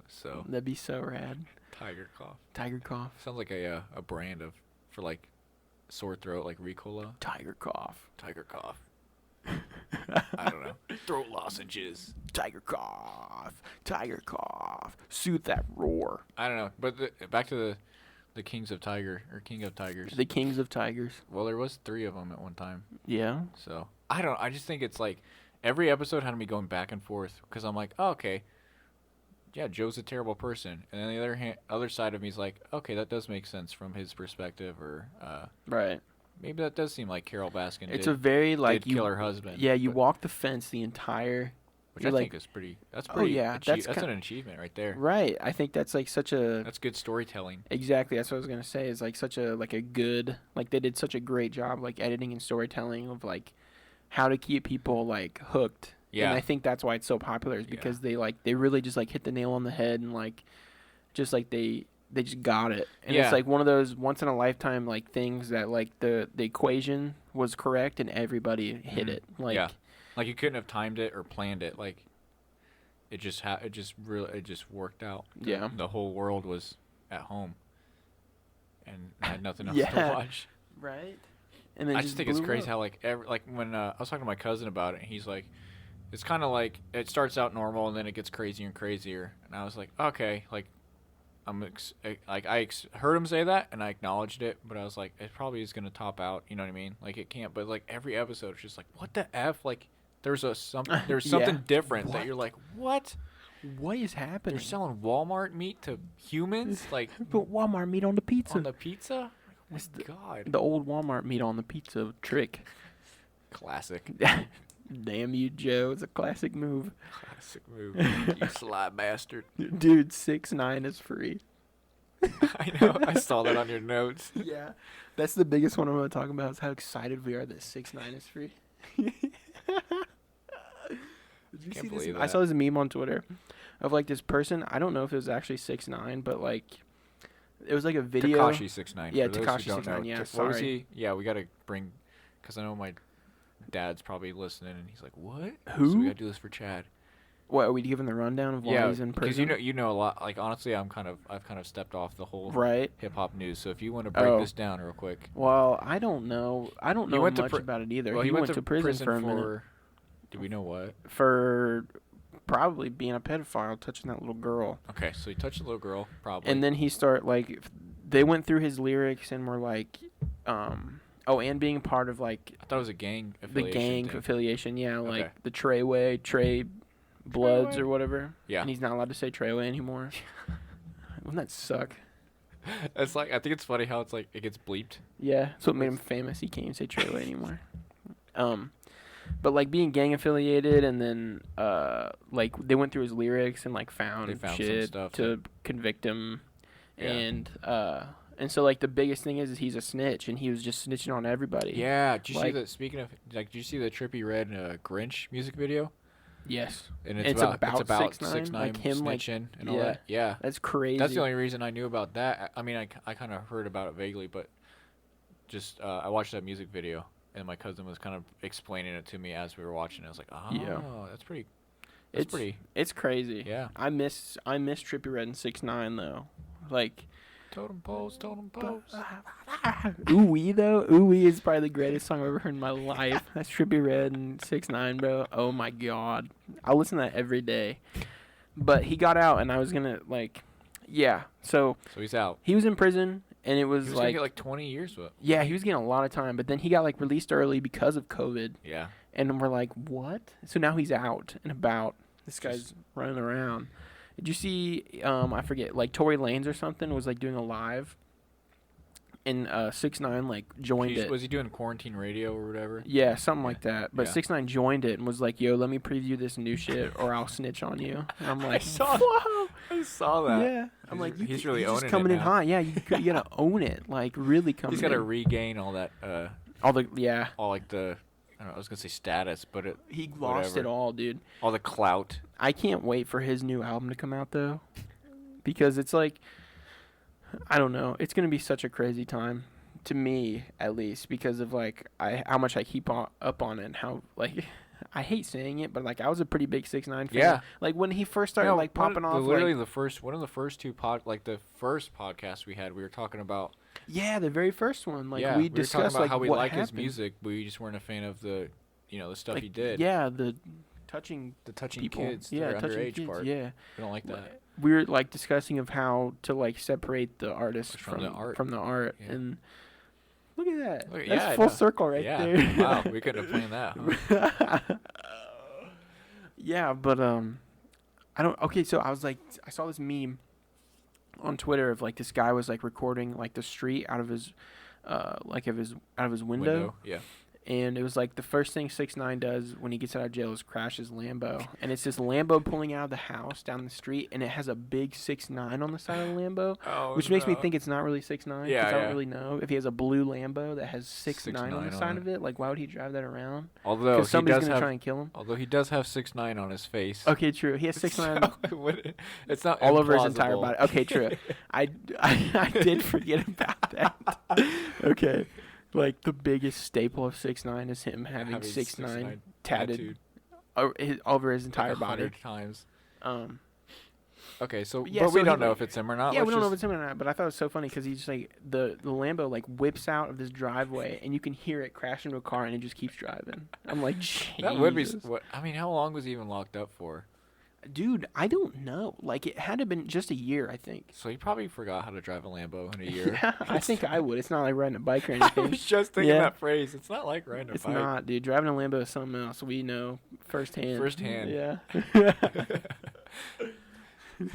So, That'd be so rad. tiger cough. Tiger cough. Sounds like a brand for like sore throat, like Ricola. Tiger cough. Tiger cough. I don't know. Throat lozenges. Tiger cough. Tiger cough. Soothe that roar. I don't know. But back to the Kings of Tiger or King of Tigers. The kings of tigers. Well, there was 3 of them at one time. Yeah. So I just think it's like every episode had me going back and forth because I'm like, oh, okay, yeah, Joe's a terrible person, and then the other side of me is like, okay, that does make sense from his perspective, or Right. maybe that does seem like Carol Baskin It's did, a very like did kill her husband. Yeah, you but- walk the fence the entire. which you're I like- think is pretty. That's Oh, pretty. yeah, that's that's an achievement right there. Right. I think that's like such a. That's good storytelling. Exactly. That's what I was gonna say. Is like such a good like they did such a great job like editing and storytelling of like how to keep people like hooked. Yeah. And I think that's why it's so popular is Yeah. because they really just like hit the nail on the head and like just like they just got it. And Yeah. it's like one of those once in a lifetime like things that like the equation was correct and everybody hit Mhm. it. Like Yeah. Like you couldn't have timed it or planned it. Like it just worked out. Yeah. The whole world was at home and had nothing else Yeah. to watch. Right. And then I just think it's blew crazy up. how like when I was talking to my cousin about it, and he's like, it's kind of like it starts out normal and then it gets crazier and crazier. And I was like, okay, like I heard him say that and I acknowledged it, but I was like, it probably is gonna top out. You know what I mean? Like it can't. But like every episode, it's just like, what the f? Like there's something Yeah. different What? that you're like, what? What is happening? They're selling Walmart meat to humans, like Put Walmart meat on the pizza. on the pizza. Oh It's my god, the old Walmart meat on the pizza trick. classic, Damn you, Joe. It's a classic move. classic move. You sly bastard. Dude, 6ix9ine is free. I know. I saw that on your notes. Yeah. That's the biggest one I'm going to talk about is how excited we are that 6ix9ine is free. Did you Can't see this? believe I that. saw this meme on Twitter of like this person. I don't know if it was actually 6ix9ine, but like it was like a video. Tekashi 6ix9ine. Yeah, for those who Tekashi don't 6ix9ine, know. yeah, What was sorry. he? Yeah, we gotta bring, because I know my dad's probably listening, and he's like, "What? Who? So we gotta do this for Chad." What, are we giving the rundown of why he's in prison? because you know a lot. Like honestly, I've kind of stepped off the whole Right. hip hop news. So if you want to break Oh. this down real quick. Well, I don't know. I don't He know went to much about it either. Well, he went to prison for a minute. Do we know what? For probably being a pedophile, touching that little girl. Okay, so he touched a little girl, probably. And then they went through his lyrics and were like, and being part of like I thought it was a gang the affiliation. gang thing. affiliation, yeah, like Okay. the Trey Bloods Treyway. or whatever. Yeah. And he's not allowed to say Treyway anymore. Wouldn't that suck? It's like, I think it's funny how it's like it gets bleeped. Yeah, that's what made him famous. He can't even say Treyway anymore. But like being gang affiliated, and then like they went through his lyrics and like found They found some shit stuff to convict him, Yeah. and so like the biggest thing is he's a snitch, and he was just snitching on everybody. Yeah, did you see Like- the speaking of like, did you see the Trippie Redd Grinch music video? Yes. And It's it's about about 6ix9ine, 6ix9ine like him, like- snitching and all yeah. that. Yeah, That's crazy. that's the only reason I knew about that. I mean, I kind of heard about it vaguely, but just I watched that music video, and my cousin was kind of explaining it to me as we were watching. I was like, oh, Yeah. that's pretty. That's pretty. It's crazy. Yeah. I miss Trippie Redd and 6ix9ine though. Like Totem poles, totem poles. Ooh Wee though. Ooh Wee is probably the greatest song I've ever heard in my life. That's Trippie Redd and 6ix9ine, bro. Oh my god. I listen to that every day. But he got out, and I was gonna yeah. So So he's out. he was in prison, and it was, He was gonna get like 20 years with. yeah, he was getting a lot of time. But then he got like released early because of COVID, Yeah. and we're like, what? So now he's out and about. This guy's running around. Did you see? I forget. Like Tory Lanez or something was like doing a live, and 6ix9ine like joined it. Was he doing quarantine radio or whatever? Yeah, something Yeah. like that. But Yeah. 6ix9ine joined it and was like, "Yo, let me preview this new shit, or I'll snitch on you." And I'm like, "Whoa, I saw that. yeah." I'm like, He's really you're just owning it coming in now. hot. Yeah, you gotta own it. Like really coming. He's got to in. regain all that, all the yeah. all like the, I don't know, I was gonna say status, but He lost whatever. it all, dude. all the clout. I can't wait for his new album to come out though, because it's like, I don't know, it's gonna be such a crazy time, to me at least, because of like how much I keep up on it, and how like I hate saying it, but like I was a pretty big 6ix9ine fan. Yeah. Like when he first started like popping off, Literally like, one of the first two the first podcast we had, we were talking about. yeah, the very first one, like yeah, we were discussed talking about like how we what like his happened. music, but we just weren't a fan of the, the stuff Like, he did. Yeah, the touching The touching people. kids, Yeah, the touching underage kids. part. Yeah. We don't like that. We were like discussing of how to like separate the artist From the art. from the art, Yeah. and look at that. Look, That's yeah, I full know. circle right Yeah. there. Wow, we couldn't have planned that. Huh? Yeah, but I don't. Okay, so I was like, I saw this meme on Twitter of like this guy was like recording like the street out of his, out of his window. Yeah. And it was like the first thing 6ix9ine does when he gets out of jail is crash his Lambo, and it's this Lambo pulling out of the house down the street, and it has a big 6ix9ine on the side of the Lambo, Oh, which makes me think it's not really 6ix9ine. Yeah, I don't yeah. really know if he has a blue Lambo that has 6ix9ine on the 6ix9ine side on of it. Like, why would he drive that around? Although Because he somebody's does gonna have, try and kill him. although he does have 6ix9ine on his face. Okay, true. He has 6ix9ine It's not all over his entire implausible. body. Okay, true. I did forget about that. Okay. Like, the biggest staple of 6ix9ine is him having 6ix9ine tatted over his entire like body. 100 times. Okay, so yeah, but so we he, don't know like- if it's him or not. Yeah, we Let's don't know if just- it's him or not, but I thought it was so funny because he's just like, the Lambo, like, whips out of this driveway, and you can hear it crash into a car, and it just keeps driving. I'm like, That would be. Jesus. What I mean, how long was he even locked up for? Dude, I don't know. Like, it had to have been just a year, I think. So he probably forgot how to drive a Lambo in a year. Yeah, I think I would. It's not like riding a bike or I anything. was just thinking Yeah. that phrase. It's not like riding a It's bike. not, dude. Driving a Lambo is something else. We know firsthand. Firsthand. Yeah.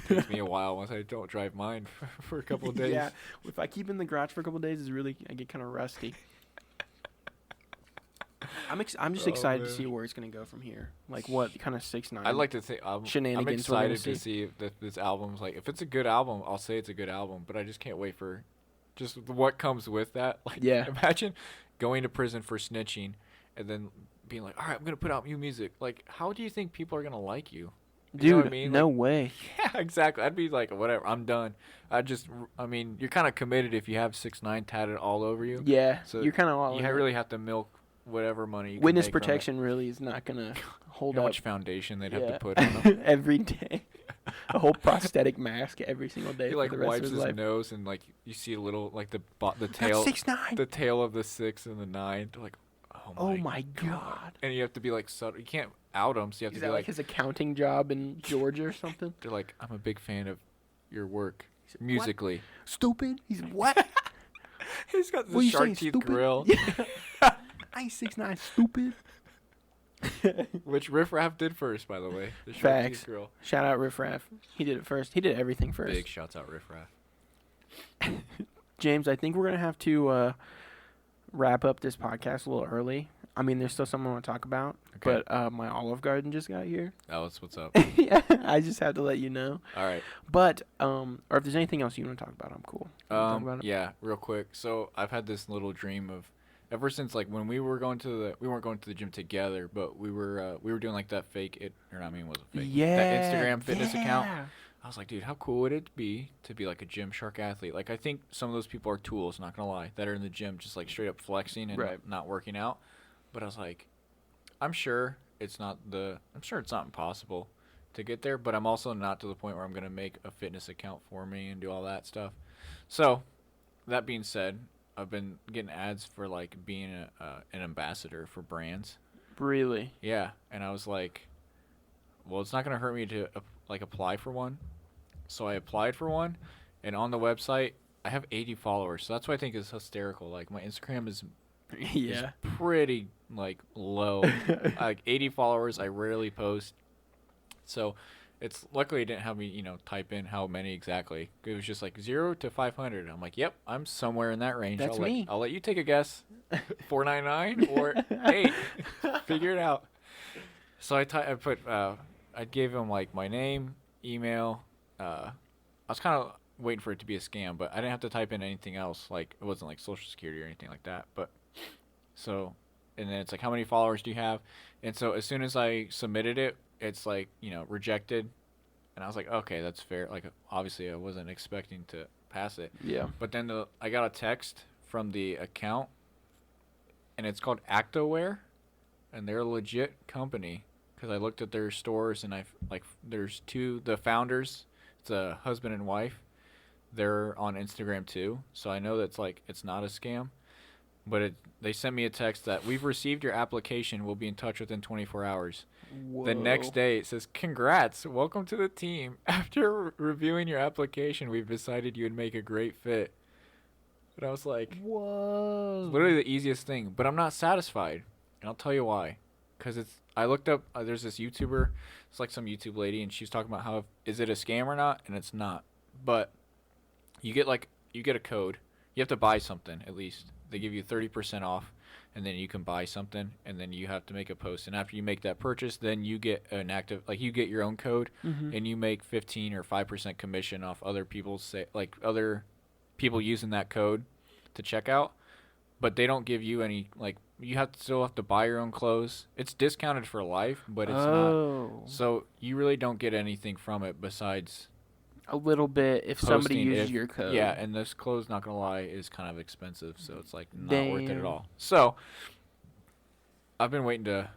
Takes me a while once I don't drive mine for a couple of days. Yeah. If I keep it in the garage for a couple of days, I get kind of rusty. I'm just Oh, excited to man. see where it's gonna go from here. Like what kind of 6ix9ine. I'd like to think I'm Shenanigans we're gonna excited to see if this album's like, if it's a good album, I'll say it's a good album. But I just can't wait for just what comes with that. Like, Yeah. imagine going to prison for snitching and then being like, all right, I'm gonna put out new music. Like, how do you think people are gonna like you? You Dude, know what I mean? no Like, way. yeah, exactly. I'd be like, whatever, I'm done. I mean, you're kind of committed if you have 6ix9ine tatted all over you. Yeah. So you're kind of all. You in it. really have to milk whatever money you can Witness make from it. protection really is not gonna You hold know how up much foundation they'd have Yeah. to put on him. every day. A whole prosthetic mask every single day He for like the rest wipes of his his life. nose and like you see a little like the That's tail 6ix9ine. the tail of the 6 and the 9. They're like, Oh my god. And you have to be like subtle. You can't out them, so you have Is to that be like like, his accounting job in Georgia or something? they're like, I'm a big fan of your work said, "What?" musically. Stupid. He's what? He's got What the you shark saying, teeth stupid? grill, Yeah. I ain't 6ix9ine, stupid. which Riff Raff did first, by the way. The shark Facts. teeth grill. Shout out Riff Raff. He did it first. He did everything first. Big shouts out Riff Raff. James, I think we're gonna have to wrap up this podcast a little early. I mean, there's still something I want to talk about, Okay. but my Olive Garden just got here. Oh, that's what's up. Yeah, I just have to let you know. All right. But or if there's anything else you want to talk about, I'm cool. You wanna talk about it? Yeah, real quick. So I've had this little dream of ever since like when we were going to we weren't going to the gym together, but we were doing like that fake it or not, I mean it wasn't fake. Yeah. That Instagram fitness account. yeah. I was like, dude, how cool would it be to be like a Gymshark athlete? Like I think some of those people are tools, not gonna lie, that are in the gym just like straight up flexing and Right. not working out. But I was like, I'm sure it's not impossible to get there, but I'm also not to the point where I'm gonna make a fitness account for me and do all that stuff. So, that being said, I've been getting ads for like being an ambassador for brands. Really? Yeah, and I was like, well, it's not gonna hurt me to like apply for one. So I applied for one, and on the website I have 80 followers. So that's what I think is hysterical. Like my Instagram is Yeah. pretty like low. Like 80 followers. I rarely post. So It's luckily it didn't have me, type in how many exactly. It was just like 0 to 500. I'm like, yep, I'm somewhere in that range. That's me. I'll let you take a guess. 499 or 8. Figure it out. So I gave him like my name, email. I was kind of waiting for it to be a scam, but I didn't have to type in anything else. Like it wasn't like Social Security or anything like that. But so, and then it's like, how many followers do you have? And so as soon as I submitted it, it's like, rejected. And I was like, okay, that's fair. Like obviously I wasn't expecting to pass it. Yeah. But then I got a text from the account, and it's called Actoware, and they're a legit company. Because I looked at their stores, and there's the founders. It's a husband and wife. They're on Instagram too, so I know that's like it's not a scam. But they sent me a text that we've received your application. We'll be in touch within 24 hours. Whoa. The next day it says, "Congrats, welcome to the team. After reviewing your application, we've decided you would make a great fit." And I was like, whoa. it's literally the easiest thing. But I'm not satisfied, and I'll tell you why. Because I looked up, there's this YouTuber, it's like some YouTube lady, and she's talking about how, is it a scam or not? And it's not. But you get a code. You have to buy something, at least. They give you 30% off, and then you can buy something, and then you have to make a post. And after you make that purchase, then you get you get your own code, and you make 15 or 5% commission off other other people using that code to check out. But they don't give you any, you still have to buy your own clothes. It's discounted for life, but it's not. So you really don't get anything from it besides a little bit if somebody posting uses your code. Yeah, and this clothes, not going to lie, is kind of expensive. So it's like not Damn. worth it at all. So I've been waiting to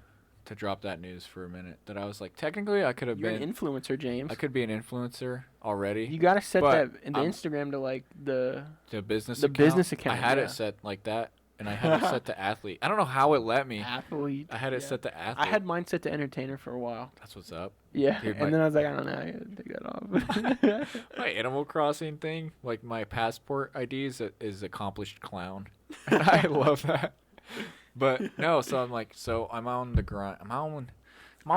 drop that news for a minute. That I was like, technically I could have You're been an influencer, James. I could be an influencer already. You got to set but that in the Instagram to like the business business I account. had yeah. it set like that. And I had it set to athlete. I don't know how it let me. Athlete. I had it set to athlete. I had mine set to entertainer for a while. That's what's up. Yeah, Dude, and then I was like, I don't know, I gotta take that off. My Animal Crossing thing, like my passport ID is accomplished clown. And I love that. But no, so I'm on the grind. I'm on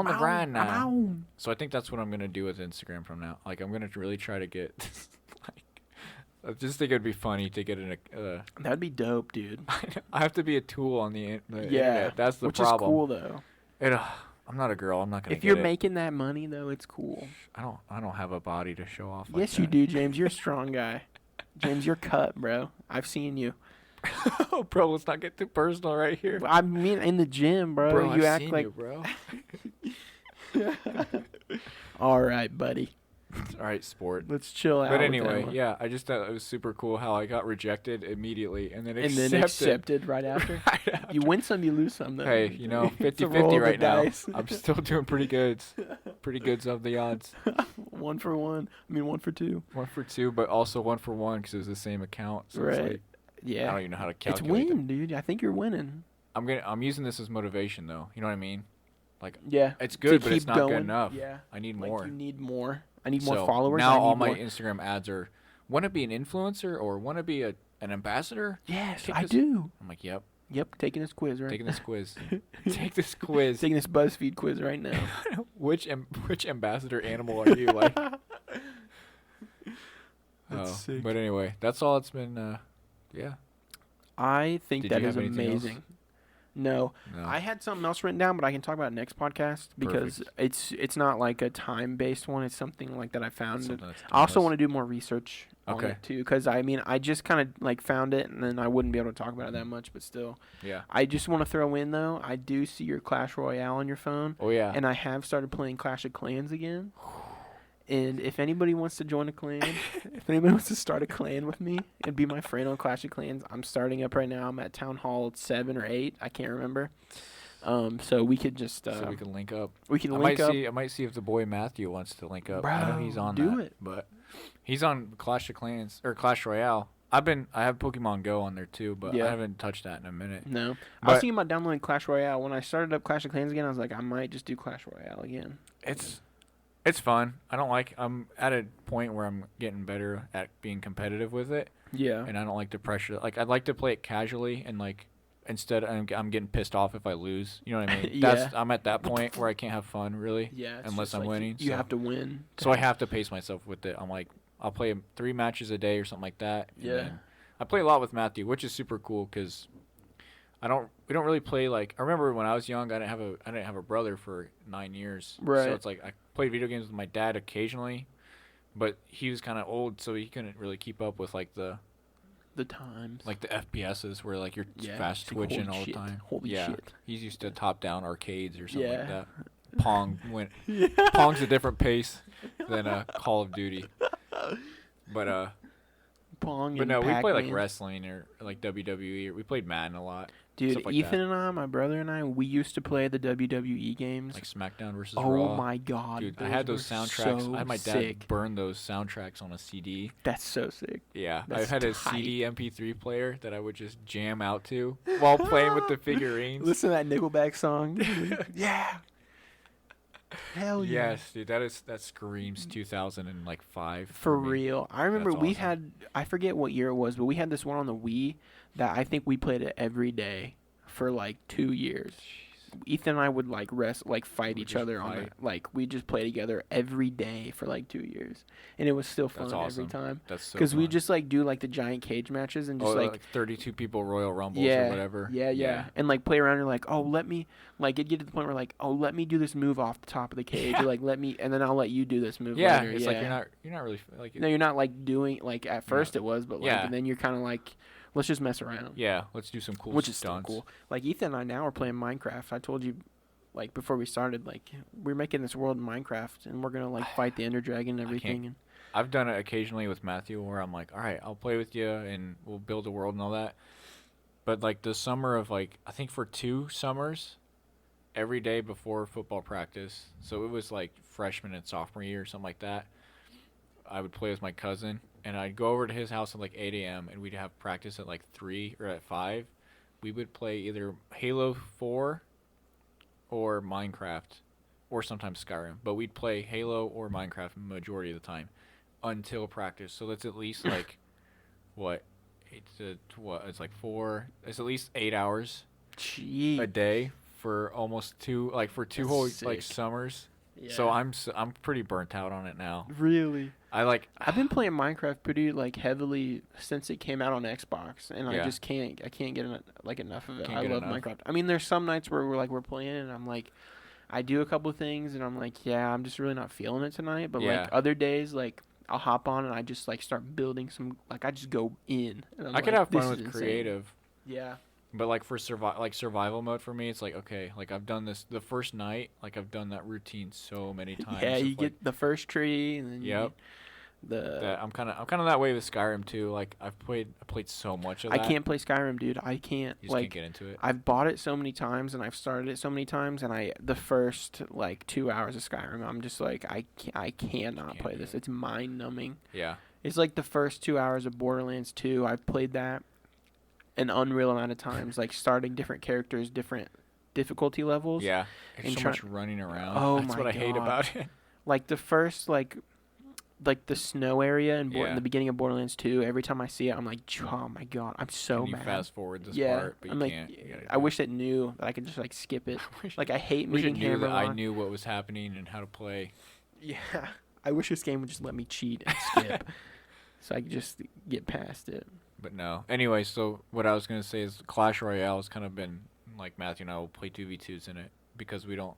the grind now. So I think that's what I'm gonna do with Instagram from now. Like I'm gonna really try to get I just think it'd be funny to get That'd be dope, dude. I have to be a tool on the Yeah, internet. That's the which problem. is cool though. I'm not a girl. I'm not gonna. If you're making that money though, it's cool. I don't have a body to show off. Like Yes, you do, James. You're a strong guy. James, you're cut, bro. I've seen you. Oh, bro, let's not get too personal right here. I mean, in the gym, bro. Bro, you I've act seen like. you, bro. All right, buddy. All right, sport. Let's chill out. But with anyway, that one. yeah, I just thought it was super cool how I got rejected immediately and then accepted right after. Right after. You win some, you lose some. Though. Hey, It's a roll 50-50 of right the now. dice. I'm still doing pretty good. Pretty goods of the odds. 1 for 1. I mean, 1 for 2. 1 for 2, but also 1 for 1 because it was the same account. So Right. It's like, Yeah. I don't even know how to It's calculate win, dude. I think you're winning. I'm using this as motivation though. You know what I mean? Like Yeah. it's good, To but it's keep not going. good enough. Yeah. I need Like more. you need more. I need more So followers. now I need all my more. Instagram ads are want to be an influencer or want to be an ambassador. Yes, Take I this- do. I'm like, yep, Yep, taking this quiz right. taking this quiz. Take this quiz. Taking this BuzzFeed quiz right now. which ambassador animal are you? Like, That's sick. But anyway, that's all it's been. Yeah. I think Did that you is have anything else? amazing. No. No. I had something else written down, but I can talk about it next podcast because it's not like a time based one. It's something like that I found. Something that's I also timeless. want to do more research on Okay. it too, because I mean I just kind of like found it, and then I wouldn't be able to talk about it that much, but still. Yeah. I just want to throw in though. I do see your Clash Royale on your phone, Oh yeah. and I have started playing Clash of Clans again. And if anybody wants to join a clan, if anybody wants to start a clan with me and be my friend on Clash of Clans, I'm starting up right now. I'm at Town Hall 7 or 8. I can't remember. So we could just so we can link up. we can I link might up. see. I might see if the boy Matthew wants to link up. I know he's Bro, on do that, it. but he's on Clash of Clans or Clash Royale. I have Pokemon Go on there too, but Yeah. I haven't touched that in a minute. No, I But- was thinking about downloading Clash Royale. When I started up Clash of Clans again, I was like, I might just do Clash Royale again. It's fun. I'm at a point where I'm getting better at being competitive with it, Yeah. and I don't like the pressure. Like I'd like to play it casually and like instead I'm getting pissed off if I lose. You know what I mean? Yeah. I'm at that point where I can't have fun really. Yeah. It's Unless just I'm like winning. You so. have to win. So I have to pace myself with it. I'm like, I'll play 3 matches a day or something like that. And Yeah. then I play a lot with Matthew, which is super cool because we don't really play like. I remember when I was young, I didn't have a brother for 9 years. Right. So it's like I played video games with my dad occasionally, but he was kind of old, so he couldn't really keep up with like the times. like the FPSs where like you're Yeah, fast it's like, twitching holy all shit, the time. holy yeah. shit. He's used to top down arcades or something Yeah. like that. Pong went. Yeah. Pong's a different pace than Call of Duty. But Pong but and no, we play like Pac-Man. wrestling or like WWE. Or we played Madden a lot. Dude, stuff like Ethan that. and I, my brother and I, we used to play the WWE games. Like SmackDown versus oh Raw. my god, Dude, I had those were soundtracks. So I had my dad sick. burn those soundtracks on a CD. That's so sick. Yeah, I That's had a tight. CD MP3 player that I would just jam out to while playing with the figurines. Listen to that Nickelback song. Yeah. Hell yeah. Yes, dude, that screams 2005. For me. real. I remember That's we awesome. had, I forget what year it was, but we had this one on the Wii that I think we played it every day for like 2 years. Ethan and I would like fight We each just other on fight. it. Like we just play together every day for like 2 years, and it was still fun That's awesome. every time. That's so Because we fun. just like do like the giant cage matches and just like 32 people Royal Rumbles yeah, or whatever. yeah, and like play around and like, oh, let me, like it'd get to the point where like, oh, let me do this move off the top of the cage, Yeah. or like let me, and then I'll let you do this move. Yeah, later. it's yeah. like you're not really like No, you're not like doing like at first it was, but like Yeah. and then you're kind of like, let's just mess around. yeah. Let's do some cool Which is still stunts. cool. Like Ethan and I now are playing Minecraft. I told you, like before we started, like we're making this world in Minecraft, and we're gonna like fight the Ender Dragon and everything. And I've done it occasionally with Matthew where I'm like, all right, I'll play with you and we'll build a world and all that. But like the summer of like, I think for 2 summers, every day before football practice, so it was like freshman and sophomore year or something like that, I would play with my cousin and I'd go over to his house at like 8 a.m. and we'd have practice at like 3 or at 5. We would play either Halo 4 or Minecraft or sometimes Skyrim. But we'd play Halo or Minecraft majority of the time until practice. So that's at least like, what? It's like 4, it's at least 8 hours Gee. a day for almost 2, like for 2 That's whole like sick. summers. Yeah. So I'm pretty burnt out on it now. really. I've been playing Minecraft pretty like heavily since it came out on Xbox, and Yeah. I just can't get enough of it. Can't I get love enough. Minecraft. I mean, there's some nights where we're playing, and I'm like, I do a couple of things, and I'm like, yeah, I'm just really not feeling it tonight. But Yeah. like other days, like I'll hop on and I just like start building some. Like I just go in. And I'm I could like, have this fun is with insane. creative. Yeah. But like for survival mode for me, it's like, okay, like I've done this the first night, like I've done that routine so many times. Yeah, of, you like, get the first tree, and then Yep. you get that I'm kind of that way with Skyrim too. Like I played so much of I that. can't play Skyrim, dude. I can't. You just Like can't get into it. I've bought it so many times and I've started it so many times, and the first like 2 hours of Skyrim, I'm just like I cannot Can't play do this. it. It's mind numbing. Yeah. It's like the first 2 hours of Borderlands 2. I've played that an unreal amount of times, like starting different characters, different difficulty levels. Yeah. It's and so try- much running around. Oh That's my what I hate God. about it. Like the first like the snow area in Yeah. the beginning of Borderlands 2. Every time I see it, I'm like, oh my God, I'm so And you mad. fast forward this yeah, part, but you I'm like, can't. You gotta I do wish it knew that I could just like skip it. wish Like I hate wish it meeting knew that I Hammerlock. knew what was happening and how to play. Yeah, I wish this game would just let me cheat and skip, so I could just get past it. But no. Anyway, so what I was gonna say is Clash Royale has kind of been like Matthew and I will play 2v2s in it because we don't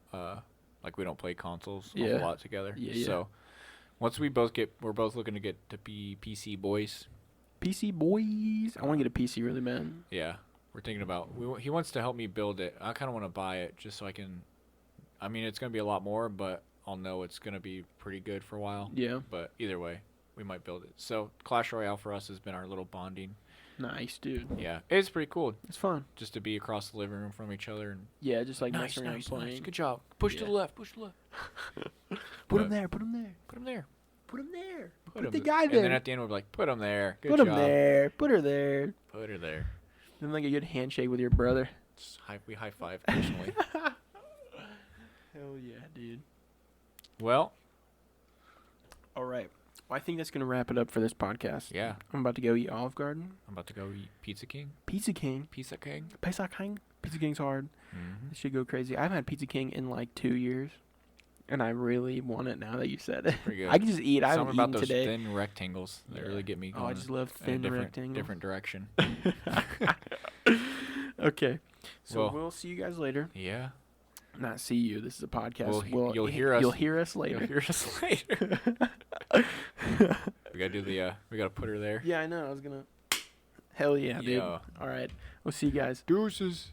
play consoles a Yeah. whole lot together. Yeah. So once we're both looking to get to be PC boys. PC boys, I want to get a PC really bad. Yeah, we're thinking about. He wants to help me build it. I kind of want to buy it just so I can. I mean, it's gonna be a lot more, but I'll know it's gonna be pretty good for a while. Yeah, But either way, we might build it. So Clash Royale for us has been our little bonding. nice, dude. Yeah, it's pretty cool It's fun. just to be across the living room from each other and Yeah, just like nice, messing around nice, playing. nice. Good job. Push to Yeah. the left. Push to the left. Put him But- there. Put him there. Put him there. Put him there. Put Put him the th- guy And there. then at the end we'll be like, put him there. Good Put job. him there. Put her there. Put her there. Then like a good handshake with your brother. We high five personally. Hell yeah, dude. Well, All right. Well, I think that's gonna wrap it up for this podcast. Yeah. I'm about to go eat Olive Garden. I'm about to go eat Pizza King. Pizza King. Pizza King. Pizza King. Pizza King's hard. Mm-hmm. It should go crazy. I haven't had Pizza King in like 2 years, and I really want it now that you said it. Pretty good. I can just eat. I haven't Something about eaten those today. thin rectangles that Yeah. really get me going. Oh, I just love in a thin different, rectangles. different direction. Okay. So Well, we'll see you guys later. Yeah. Not see you. This is a podcast. You'll hear us. You'll hear us later. You'll hear us later. We gotta do the. We gotta put her there. Yeah, I know. I was gonna. Hell yeah, dude. Yeah. All right. We'll see you guys. Deuces.